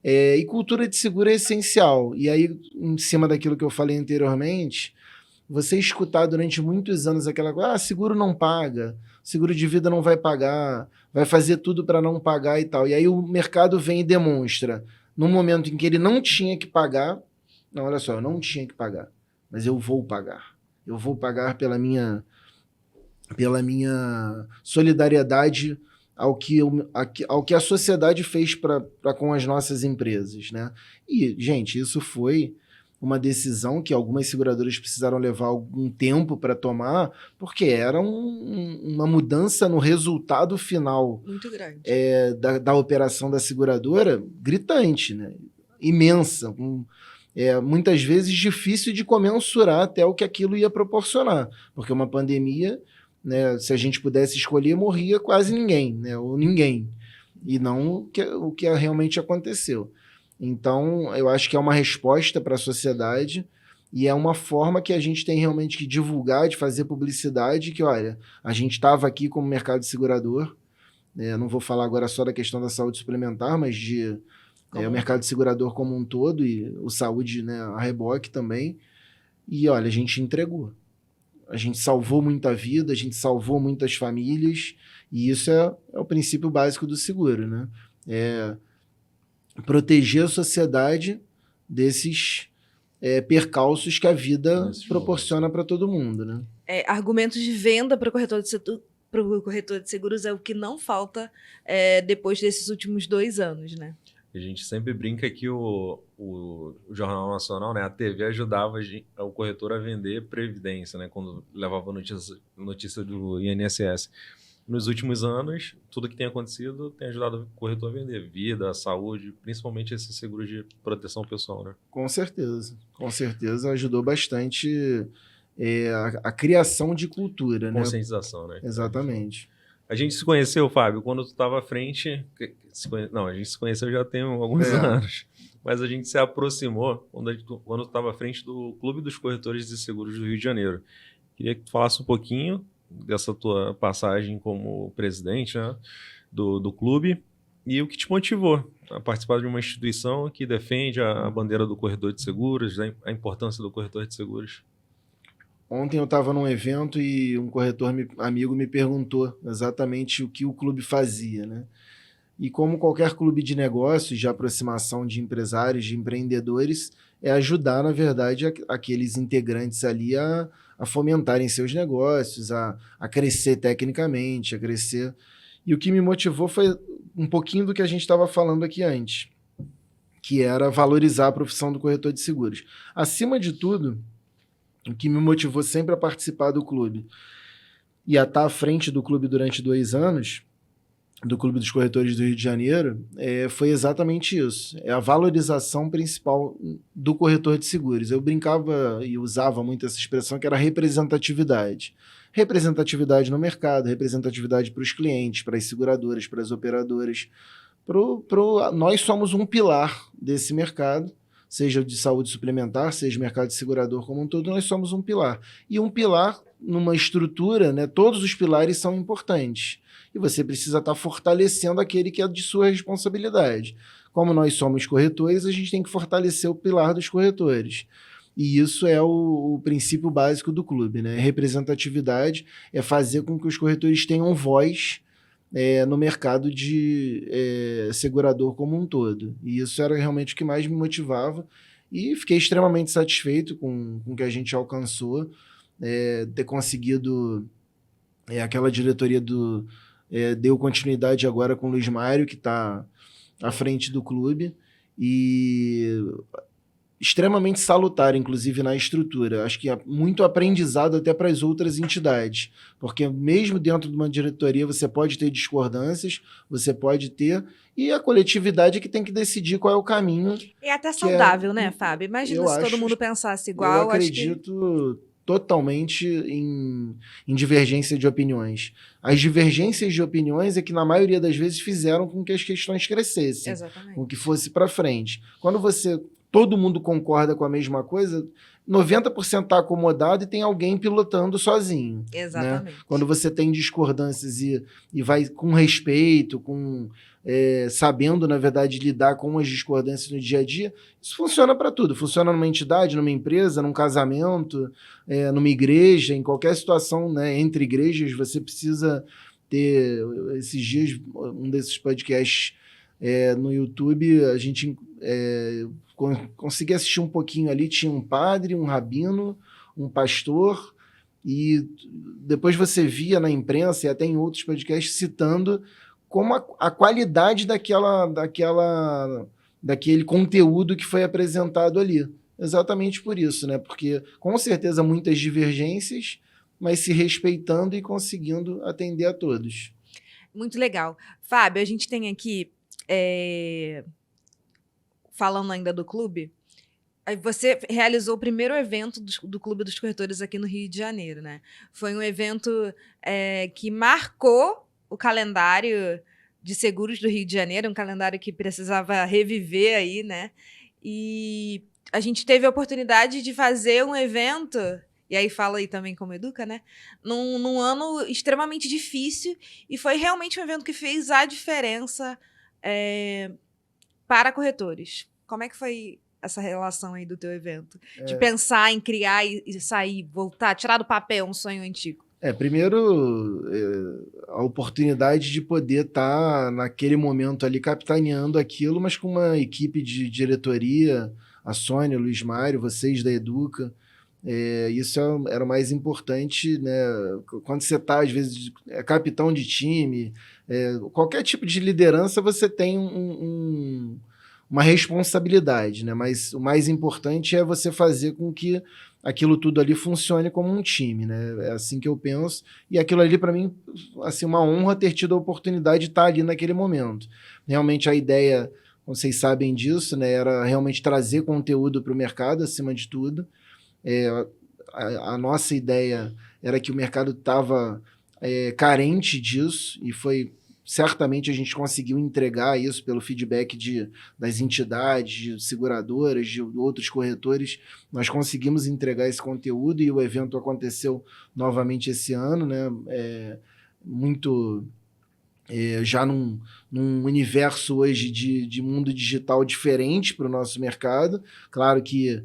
E cultura de seguro é essencial. E aí, em cima daquilo que eu falei anteriormente, você escutar durante muitos anos aquela coisa, seguro não paga, seguro de vida não vai pagar, vai fazer tudo para não pagar e tal. E aí o mercado vem e demonstra, no momento em que ele não tinha que pagar, não, olha só, eu não tinha que pagar, mas eu vou pagar. Eu vou pagar pela minha solidariedade ao que a sociedade fez com as nossas empresas, né? E, gente, isso foi uma decisão que algumas seguradoras precisaram levar algum tempo para tomar, porque era uma mudança no resultado final muito grande da operação da seguradora, gritante, né? Imensa, muitas vezes difícil de comensurar até o que aquilo ia proporcionar, porque uma pandemia, né, se a gente pudesse escolher, morria quase ninguém, né, ou ninguém, e não o que realmente aconteceu. Então, eu acho que é uma resposta para a sociedade e é uma forma que a gente tem realmente que divulgar, de fazer publicidade, que, olha, a gente estava aqui como mercado segurador, né, não vou falar agora só da questão da saúde suplementar, mas o mercado segurador como um todo, e o saúde, né, a reboque também. E olha, a gente entregou. A gente salvou muita vida, a gente salvou muitas famílias, e isso é o princípio básico do seguro, né? Proteger a sociedade desses percalços que a vida proporciona para todo mundo, né? Argumentos de venda para o corretor de seguros é o que não falta depois desses últimos 2 anos, né? A gente sempre brinca que o Jornal Nacional, né, a TV, ajudava o corretor a vender previdência, né, quando levava notícia do INSS. Nos últimos anos, tudo que tem acontecido tem ajudado o corretor a vender vida, saúde, principalmente esse seguro de proteção pessoal, né? Com certeza ajudou bastante a criação de cultura, né? Conscientização, né? Exatamente. A gente se conheceu, Fábio, quando tu estava à frente... Não, a gente se conheceu já tem alguns anos, mas a gente se aproximou quando tu estava à frente do Clube dos Corretores de Seguros do Rio de Janeiro. Queria que tu falasse um pouquinho dessa tua passagem como presidente, né, do clube e o que te motivou a participar de uma instituição que defende a bandeira do corretor de seguros, a importância do corretor de seguros. Ontem eu estava num evento e um corretor amigo me perguntou exatamente o que o clube fazia, né? E como qualquer clube de negócios, de aproximação de empresários, de empreendedores, é ajudar, na verdade, aqueles integrantes ali a fomentarem seus negócios, a crescer tecnicamente, a crescer. E o que me motivou foi um pouquinho do que a gente estava falando aqui antes, que era valorizar a profissão do corretor de seguros. Acima de tudo, o que me motivou sempre a participar do clube e a estar à frente do clube durante 2 anos, do Clube dos Corretores do Rio de Janeiro, foi exatamente isso. É a valorização principal do corretor de seguros. Eu brincava e usava muito essa expressão, que era representatividade. Representatividade no mercado, representatividade para os clientes, para as seguradoras, para as operadoras. Nós somos um pilar desse mercado, seja de saúde suplementar, seja mercado de segurador como um todo, nós somos um pilar. E um pilar, numa estrutura, né, todos os pilares são importantes. E você precisa estar fortalecendo aquele que é de sua responsabilidade. Como nós somos corretores, a gente tem que fortalecer o pilar dos corretores. E isso é o princípio básico do clube, né? Representatividade é fazer com que os corretores tenham voz no mercado de segurador como um todo. E isso era realmente o que mais me motivava. E fiquei extremamente satisfeito com o que a gente alcançou, ter conseguido aquela diretoria deu continuidade agora com o Luiz Mário, que está à frente do clube, e extremamente salutar, inclusive, na estrutura. Acho que é muito aprendizado até para as outras entidades, porque mesmo dentro de uma diretoria você pode ter discordâncias, você pode ter, e a coletividade é que tem que decidir qual é o caminho. É até saudável, né, Fábio? Imagina se todo mundo pensasse igual. Eu acredito totalmente em divergência de opiniões. As divergências de opiniões é que, na maioria das vezes, fizeram com que as questões crescessem. Exatamente. Com que fosse para frente. Quando todo mundo concorda com a mesma coisa, 90% está acomodado e tem alguém pilotando sozinho. Exatamente. Né? Quando você tem discordâncias e vai com respeito, sabendo, na verdade, lidar com as discordâncias no dia a dia, isso funciona para tudo. Funciona numa entidade, numa empresa, num casamento, numa igreja, em qualquer situação, né, entre igrejas, você precisa ter. Esses dias, um desses podcasts no YouTube, a gente consegui assistir um pouquinho ali, tinha um padre, um rabino, um pastor, e depois você via na imprensa e até em outros podcasts citando como a qualidade daquele conteúdo que foi apresentado ali. Exatamente por isso, né? Porque com certeza muitas divergências, mas se respeitando e conseguindo atender a todos. Muito legal. Fábio, a gente tem aqui, falando ainda do clube, você realizou o primeiro evento do Clube dos Corretores aqui no Rio de Janeiro, né? Foi um evento que marcou o calendário de seguros do Rio de Janeiro, um calendário que precisava reviver aí, né? E a gente teve a oportunidade de fazer um evento, e aí fala aí também como educa, né? Num ano extremamente difícil, e foi realmente um evento que fez a diferença para corretores. Como é que foi essa relação aí do teu evento? De pensar em criar e sair, voltar, tirar do papel um sonho antigo. Primeiro, a oportunidade de poder estar naquele momento ali capitaneando aquilo, mas com uma equipe de diretoria, a Sônia, o Luiz Mário, vocês da Educa. Isso era o mais importante, né? Quando você está, às vezes, capitão de time, qualquer tipo de liderança, você tem uma responsabilidade, né? Mas o mais importante é você fazer com que aquilo tudo ali funcione como um time, né? É assim que eu penso. E aquilo ali, para mim, assim, uma honra ter tido a oportunidade de estar ali naquele momento. Realmente a ideia, vocês sabem disso, né? Era realmente trazer conteúdo para o mercado, acima de tudo. A nossa ideia era que o mercado estava carente disso, e certamente a gente conseguiu entregar isso pelo feedback das entidades, de seguradoras, de outros corretores. Nós conseguimos entregar esse conteúdo e o evento aconteceu novamente esse ano, né? Já num universo hoje de mundo digital diferente para o nosso mercado. Claro que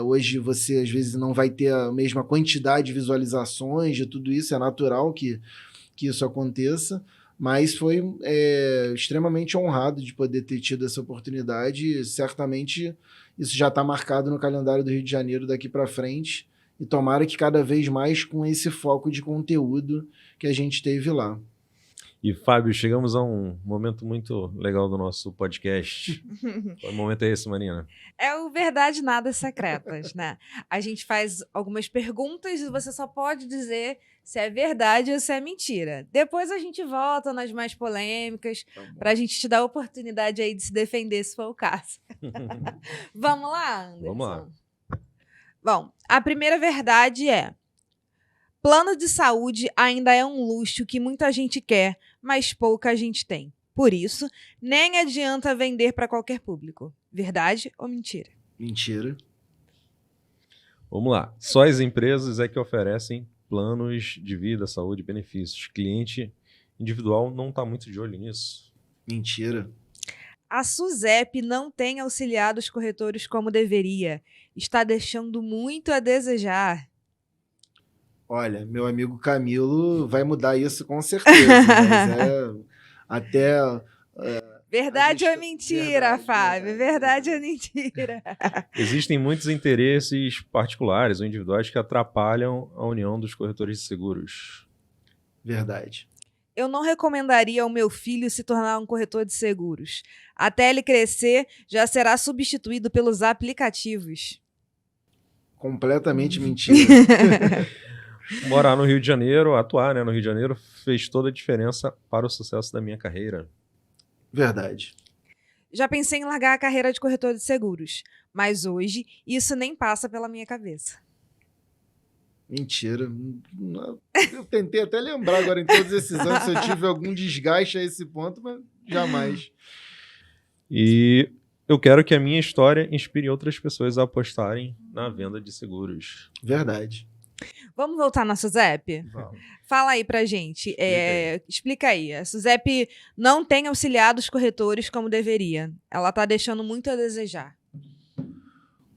hoje você às vezes não vai ter a mesma quantidade de visualizações de tudo isso, é natural que isso aconteça, mas foi extremamente honrado de poder ter tido essa oportunidade, e certamente isso já está marcado no calendário do Rio de Janeiro daqui para frente, e tomara que cada vez mais com esse foco de conteúdo que a gente teve lá. E, Fábio, chegamos a um momento muito legal do nosso podcast. Qual momento é esse, Marina? É o Verdade Nada Secretas, né? A gente faz algumas perguntas e você só pode dizer se é verdade ou se é mentira. Depois a gente volta nas mais polêmicas, para a gente te dar a oportunidade aí de se defender, se for o caso. Vamos lá, Anderson? Vamos lá. Bom, a primeira verdade é: plano de saúde ainda é um luxo que muita gente quer, mas pouca gente tem. Por isso, nem adianta vender para qualquer público. Verdade ou mentira? Mentira. Vamos lá. Só as empresas é que oferecem planos de vida, saúde, benefícios. Cliente individual não está muito de olho nisso. Mentira. A SUSEP não tem auxiliado os corretores como deveria. Está deixando muito a desejar. Olha, meu amigo Camilo vai mudar isso com certeza, mas até... Verdade ou gente... mentira, Fábio? Verdade ou mentira? Existem muitos interesses particulares ou individuais que atrapalham a união dos corretores de seguros. Verdade. Eu não recomendaria ao meu filho se tornar um corretor de seguros. Até ele crescer, já será substituído pelos aplicativos. Completamente mentira. Morar no Rio de Janeiro, atuar, né, no Rio de Janeiro, fez toda a diferença para o sucesso da minha carreira. Verdade. Já pensei em largar a carreira de corretor de seguros, mas hoje isso nem passa pela minha cabeça. Mentira. Eu tentei até lembrar agora em todos esses anos se eu tive algum desgaste a esse ponto, mas jamais. E eu quero que a minha história inspire outras pessoas a apostarem na venda de seguros. Verdade. Vamos voltar na SUSEP? Vamos. Fala aí pra gente. Explica aí. A SUSEP não tem auxiliado os corretores como deveria. Ela tá deixando muito a desejar.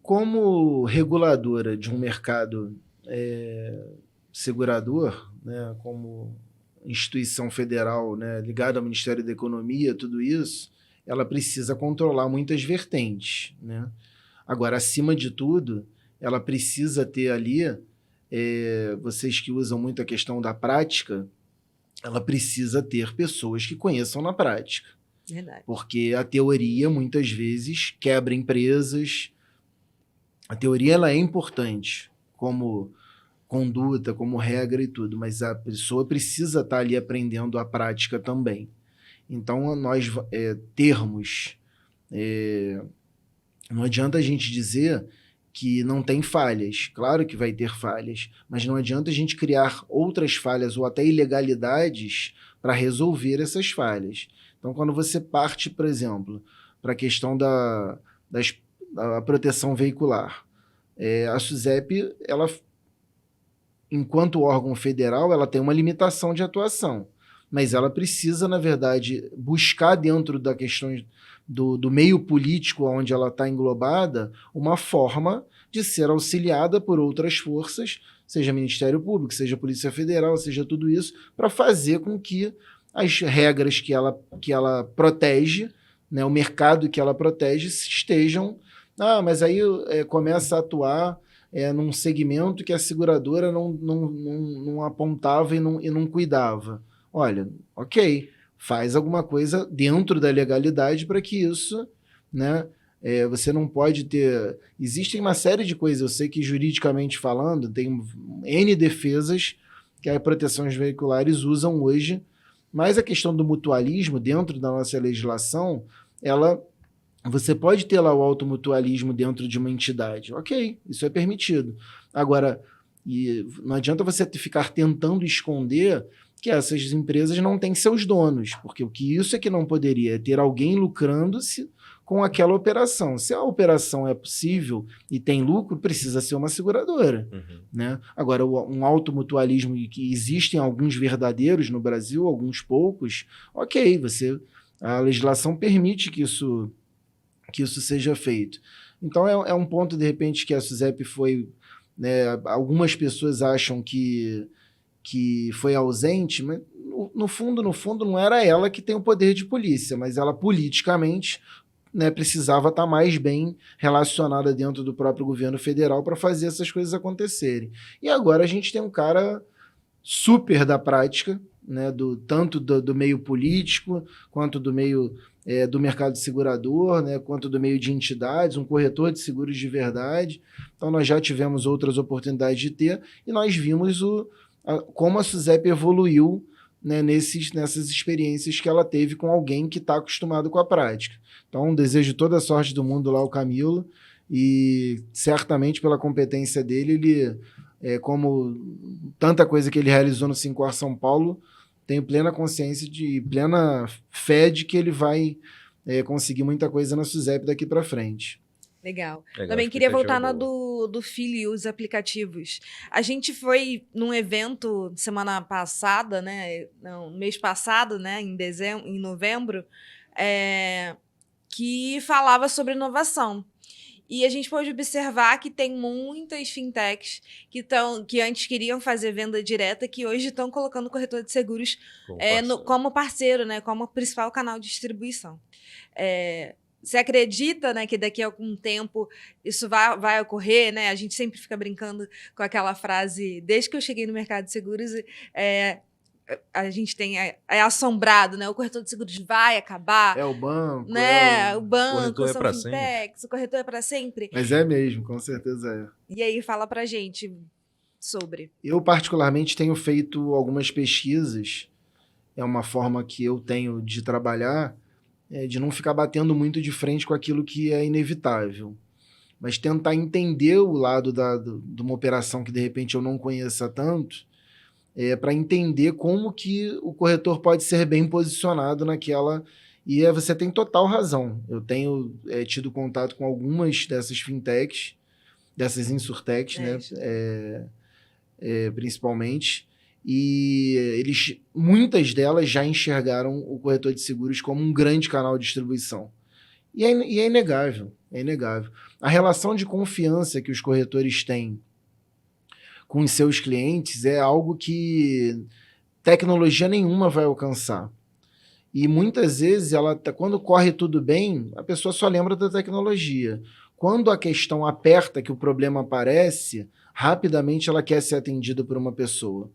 Como reguladora de um mercado segurador, né, como instituição federal, né, ligada ao Ministério da Economia, tudo isso, ela precisa controlar muitas vertentes, né? Agora, acima de tudo, ela precisa ter ali, vocês que usam muito a questão da prática, ela precisa ter pessoas que conheçam na prática. Verdade. Porque a teoria, muitas vezes, quebra empresas. A teoria ela é importante como conduta, como regra e tudo, mas a pessoa precisa estar ali aprendendo a prática também. Então, nós termos... não adianta a gente dizer que não tem falhas. Claro que vai ter falhas, mas não adianta a gente criar outras falhas ou até ilegalidades para resolver essas falhas. Então, quando você parte, por exemplo, para a questão da proteção veicular, a SUSEP, ela, enquanto órgão federal, ela tem uma limitação de atuação, mas ela precisa, na verdade, buscar dentro da questão do meio político onde ela está englobada, uma forma de ser auxiliada por outras forças, seja Ministério Público, seja Polícia Federal, seja tudo isso, para fazer com que as regras que ela protege, né, o mercado que ela protege, estejam... mas aí começa a atuar num segmento que a seguradora não apontava e não cuidava. Olha, ok, faz alguma coisa dentro da legalidade para que isso, né, você não pode ter... Existem uma série de coisas, eu sei que juridicamente falando, tem N defesas que as proteções veiculares usam hoje, mas a questão do mutualismo dentro da nossa legislação, você pode ter lá o automutualismo dentro de uma entidade. Ok, isso é permitido. Agora, não adianta você ficar tentando esconder que essas empresas não têm seus donos, porque o que isso é que não poderia é ter alguém lucrando-se com aquela operação. Se a operação é possível e tem lucro, precisa ser uma seguradora. Uhum. Né? Agora, um automutualismo, que existem alguns verdadeiros no Brasil, alguns poucos, ok, a legislação permite que isso seja feito. Então, é um ponto, de repente, que a SUSEP foi... Né, algumas pessoas acham que foi ausente, mas no fundo, não era ela que tem o poder de polícia, mas ela politicamente, né, precisava estar mais bem relacionada dentro do próprio governo federal para fazer essas coisas acontecerem. E agora a gente tem um cara super da prática, né, tanto do meio político, quanto do meio do mercado segurador, né, quanto do meio de entidades, um corretor de seguros de verdade. Então nós já tivemos outras oportunidades de ter, e nós vimos como a SUSEP evoluiu, né, nessas experiências que ela teve com alguém que está acostumado com a prática. Então, desejo toda a sorte do mundo lá ao Camilo, e certamente pela competência dele, ele, como tanta coisa que ele realizou no Sincor São Paulo, tenho plena consciência plena fé de que ele vai conseguir muita coisa na SUSEP daqui para frente. Legal. Também queria voltar na do filho e os aplicativos. A gente foi num evento semana passada, né? Não, mês passado, né? Em novembro, que falava sobre inovação. E a gente pode observar que tem muitas fintechs que antes queriam fazer venda direta, que hoje estão colocando o corretor de seguros como parceiro, né, como principal canal de distribuição. Você acredita, né, que daqui a algum tempo isso vai ocorrer, né? A gente sempre fica brincando com aquela frase, desde que eu cheguei no mercado de seguros, a gente é assombrado, né? O corretor de seguros vai acabar. É o banco. Né? O banco, corretor são fintechs, o corretor é para sempre. Mas é mesmo, com certeza é. E aí, fala pra gente sobre. Eu, particularmente, tenho feito algumas pesquisas. É uma forma que eu tenho de trabalhar, de não ficar batendo muito de frente com aquilo que é inevitável. Mas tentar entender o lado de uma operação que, de repente, eu não conheça tanto, para entender como que o corretor pode ser bem posicionado naquela... E você tem total razão. Eu tenho tido contato com algumas dessas fintechs, dessas insurtechs, né? Principalmente. E muitas delas já enxergaram o corretor de seguros como um grande canal de distribuição. E é inegável, é inegável. A relação de confiança que os corretores têm com os seus clientes é algo que tecnologia nenhuma vai alcançar. E muitas vezes, quando corre tudo bem, a pessoa só lembra da tecnologia. Quando a questão aperta, que o problema aparece, rapidamente ela quer ser atendida por uma pessoa.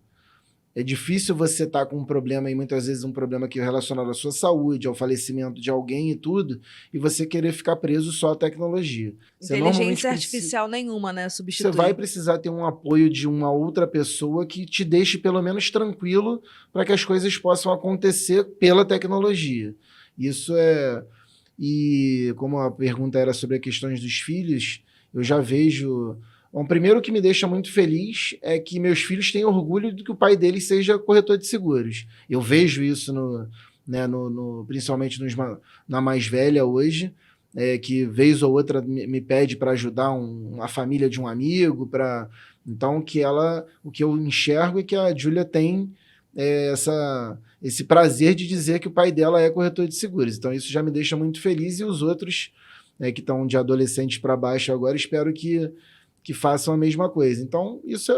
É difícil você estar com um problema, e muitas vezes um problema que é relacionado à sua saúde, ao falecimento de alguém e tudo, e você querer ficar preso só à tecnologia. Inteligência artificial nenhuma, né? Substitui. Você vai precisar ter um apoio de uma outra pessoa que te deixe pelo menos tranquilo para que as coisas possam acontecer pela tecnologia. Isso é... E como a pergunta era sobre as questões dos filhos, eu já vejo... Bom, primeiro, o que me deixa muito feliz é que meus filhos têm orgulho de que o pai deles seja corretor de seguros. Eu vejo isso principalmente na mais velha hoje, que vez ou outra me pede para ajudar a família de um amigo. Então, o que eu enxergo é que a Júlia tem esse prazer de dizer que o pai dela é corretor de seguros. Então, isso já me deixa muito feliz. E os outros, que estão de adolescentes para baixo agora, espero que façam a mesma coisa. Então, isso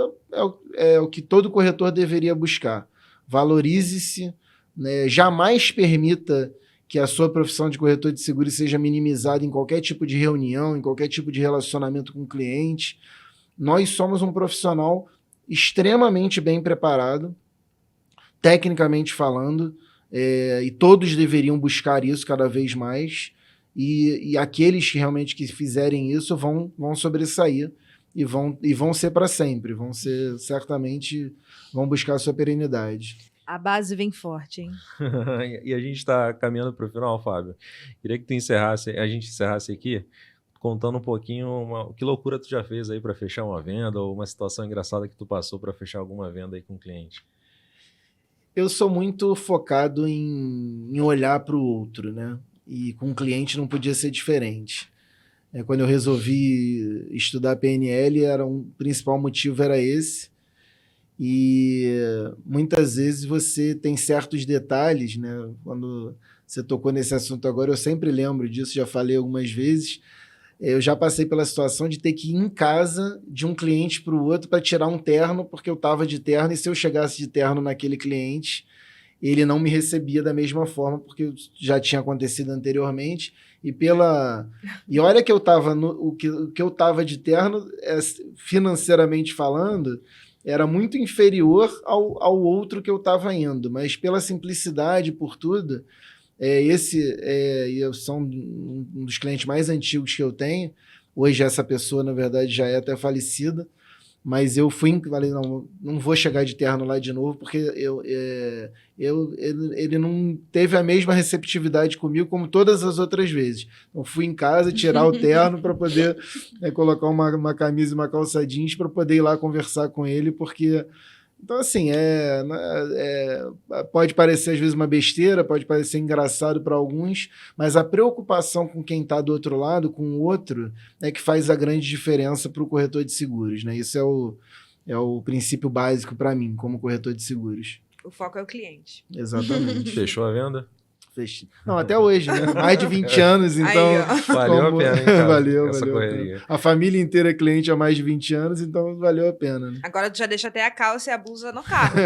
é o que todo corretor deveria buscar. Valorize-se, né? Jamais permita que a sua profissão de corretor de seguros seja minimizada em qualquer tipo de reunião, em qualquer tipo de relacionamento com o cliente. Nós somos um profissional extremamente bem preparado, tecnicamente falando, e todos deveriam buscar isso cada vez mais, e aqueles que realmente fizerem isso vão sobressair, e vão ser para sempre, certamente vão buscar a sua perenidade. A base vem forte, hein? E a gente está caminhando para o final, Fábio. Queria que a gente encerrasse aqui contando um pouquinho que loucura tu já fez aí para fechar uma venda, ou uma situação engraçada que tu passou para fechar alguma venda aí com o cliente. Eu sou muito focado em olhar para o outro, né? E com o cliente não podia ser diferente. Quando eu resolvi estudar PNL, o principal motivo era esse. E muitas vezes você tem certos detalhes, né? Quando você tocou nesse assunto agora, eu sempre lembro disso, já falei algumas vezes. Eu já passei pela situação de ter que ir em casa de um cliente para o outro para tirar um terno, porque eu estava de terno, e se eu chegasse de terno naquele cliente, ele não me recebia da mesma forma, porque já tinha acontecido anteriormente. E olha que eu estava o que eu estava de terno, financeiramente falando, era muito inferior ao outro que eu estava indo, mas pela simplicidade, por tudo, são um dos clientes mais antigos que eu tenho. Hoje essa pessoa, na verdade, já é até falecida, mas eu falei, não vou chegar de terno lá de novo, porque ele não teve a mesma receptividade comigo como todas as outras vezes. Então fui em casa tirar o terno para poder colocar uma camisa e uma calça jeans para poder ir lá conversar com ele, porque... Então, assim, pode parecer às vezes uma besteira, pode parecer engraçado para alguns, mas a preocupação com quem está do outro lado, com o outro, é que faz a grande diferença para o corretor de seguros, né? Isso é o princípio básico para mim, como corretor de seguros. O foco é o cliente. Exatamente. Fechou a venda? Não, até hoje, né? Mais de 20 anos, então... Aí, Valeu a pena, hein, cara, valeu essa a pena. correria. A família inteira é cliente há mais de 20 anos, então valeu a pena, né? Agora tu já deixa até a calça e a blusa no carro.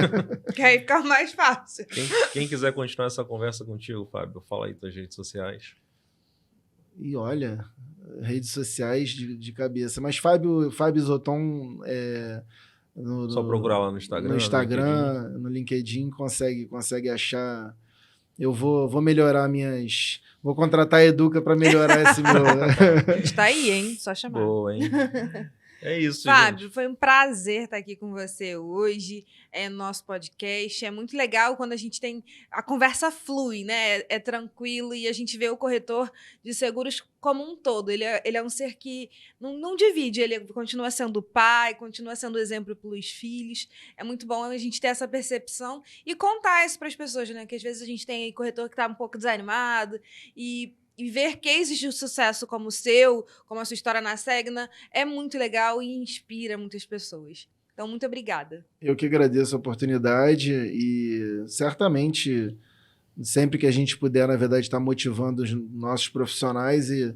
Que aí fica mais fácil. Quem quiser continuar essa conversa contigo, Fábio, fala aí tuas redes sociais. E olha, redes sociais de cabeça. Mas Fábio Zoton... Só procurar lá no Instagram. No Instagram, no LinkedIn, consegue achar. Eu vou melhorar minhas... Vou contratar a Educa para melhorar esse meu... Está aí, hein? Só chamar. Boa, hein? É isso, Fábio, gente. foi um prazer estar aqui com você hoje, no nosso podcast. É muito legal quando a gente tem... A conversa flui, né? É tranquilo e a gente vê o corretor de seguros como um todo. Ele é um ser que não divide, ele continua sendo pai, continua sendo exemplo para os filhos. É muito bom a gente ter essa percepção e contar isso para as pessoas, né? Que às vezes a gente tem aí corretor que está um pouco desanimado e ver cases de sucesso como o seu, como a sua história na Segna, é muito legal e inspira muitas pessoas. Então, muito obrigada. Eu que agradeço a oportunidade e certamente, sempre que a gente puder, na verdade, estar motivando os nossos profissionais e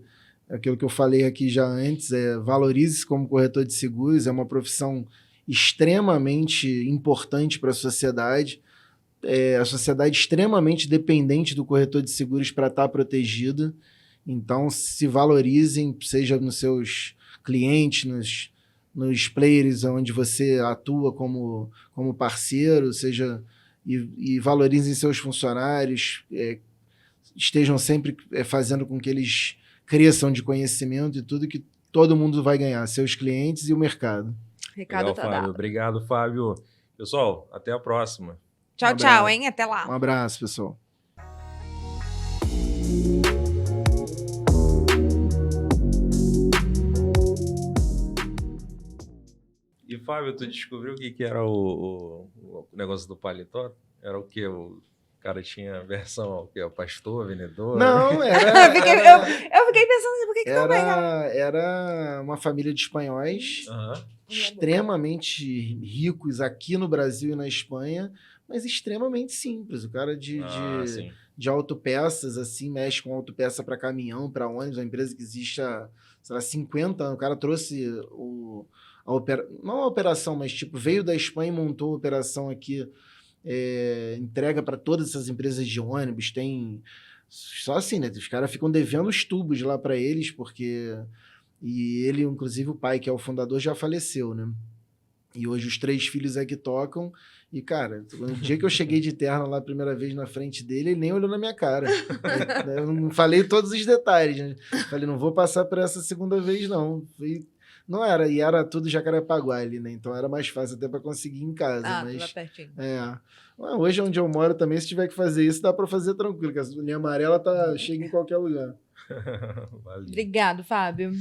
aquilo que eu falei aqui já antes, valorize-se como corretor de seguros, é uma profissão extremamente importante para a sociedade extremamente dependente do corretor de seguros para estar protegida. Então, se valorizem, seja nos seus clientes, nos players onde você atua como parceiro, seja e valorizem seus funcionários, estejam sempre fazendo com que eles cresçam de conhecimento e tudo, que todo mundo vai ganhar, seus clientes e o mercado. Recado tá dado. Obrigado, Fábio. Pessoal, até a próxima. Tchau, tchau, hein? Até lá. Um abraço, pessoal. E, Fábio, tu descobriu o que era o negócio do paletó? Era o quê? O cara tinha versão ao quê? O pastor, vendedor? Não, Eu fiquei pensando assim, por que também, cara? Era uma família de espanhóis extremamente ricos aqui no Brasil e na Espanha, mas extremamente simples. O cara de autopeças, assim, mexe com autopeça para caminhão, para ônibus, uma empresa que existe há, sei lá, 50 anos. O cara trouxe não a operação, mas tipo, veio da Espanha e montou a operação aqui, entrega para todas essas empresas de ônibus. Tem só assim, né? Os caras ficam devendo os tubos lá para eles, porque... E ele, inclusive, o pai, que é o fundador, já faleceu, né? E hoje os 3 filhos é que tocam. E, cara, no dia que eu cheguei de terno lá a primeira vez na frente dele, ele nem olhou na minha cara. Eu não falei todos os detalhes, né? Falei, não vou passar por essa segunda vez, não. Não era, e era tudo Jacarepaguá ali, né? Então era mais fácil até para conseguir em casa. Mas pertinho. Hoje, onde eu moro também, se tiver que fazer isso, dá para fazer tranquilo, porque a linha amarela chega em qualquer lugar. Valeu. Obrigado, Fábio.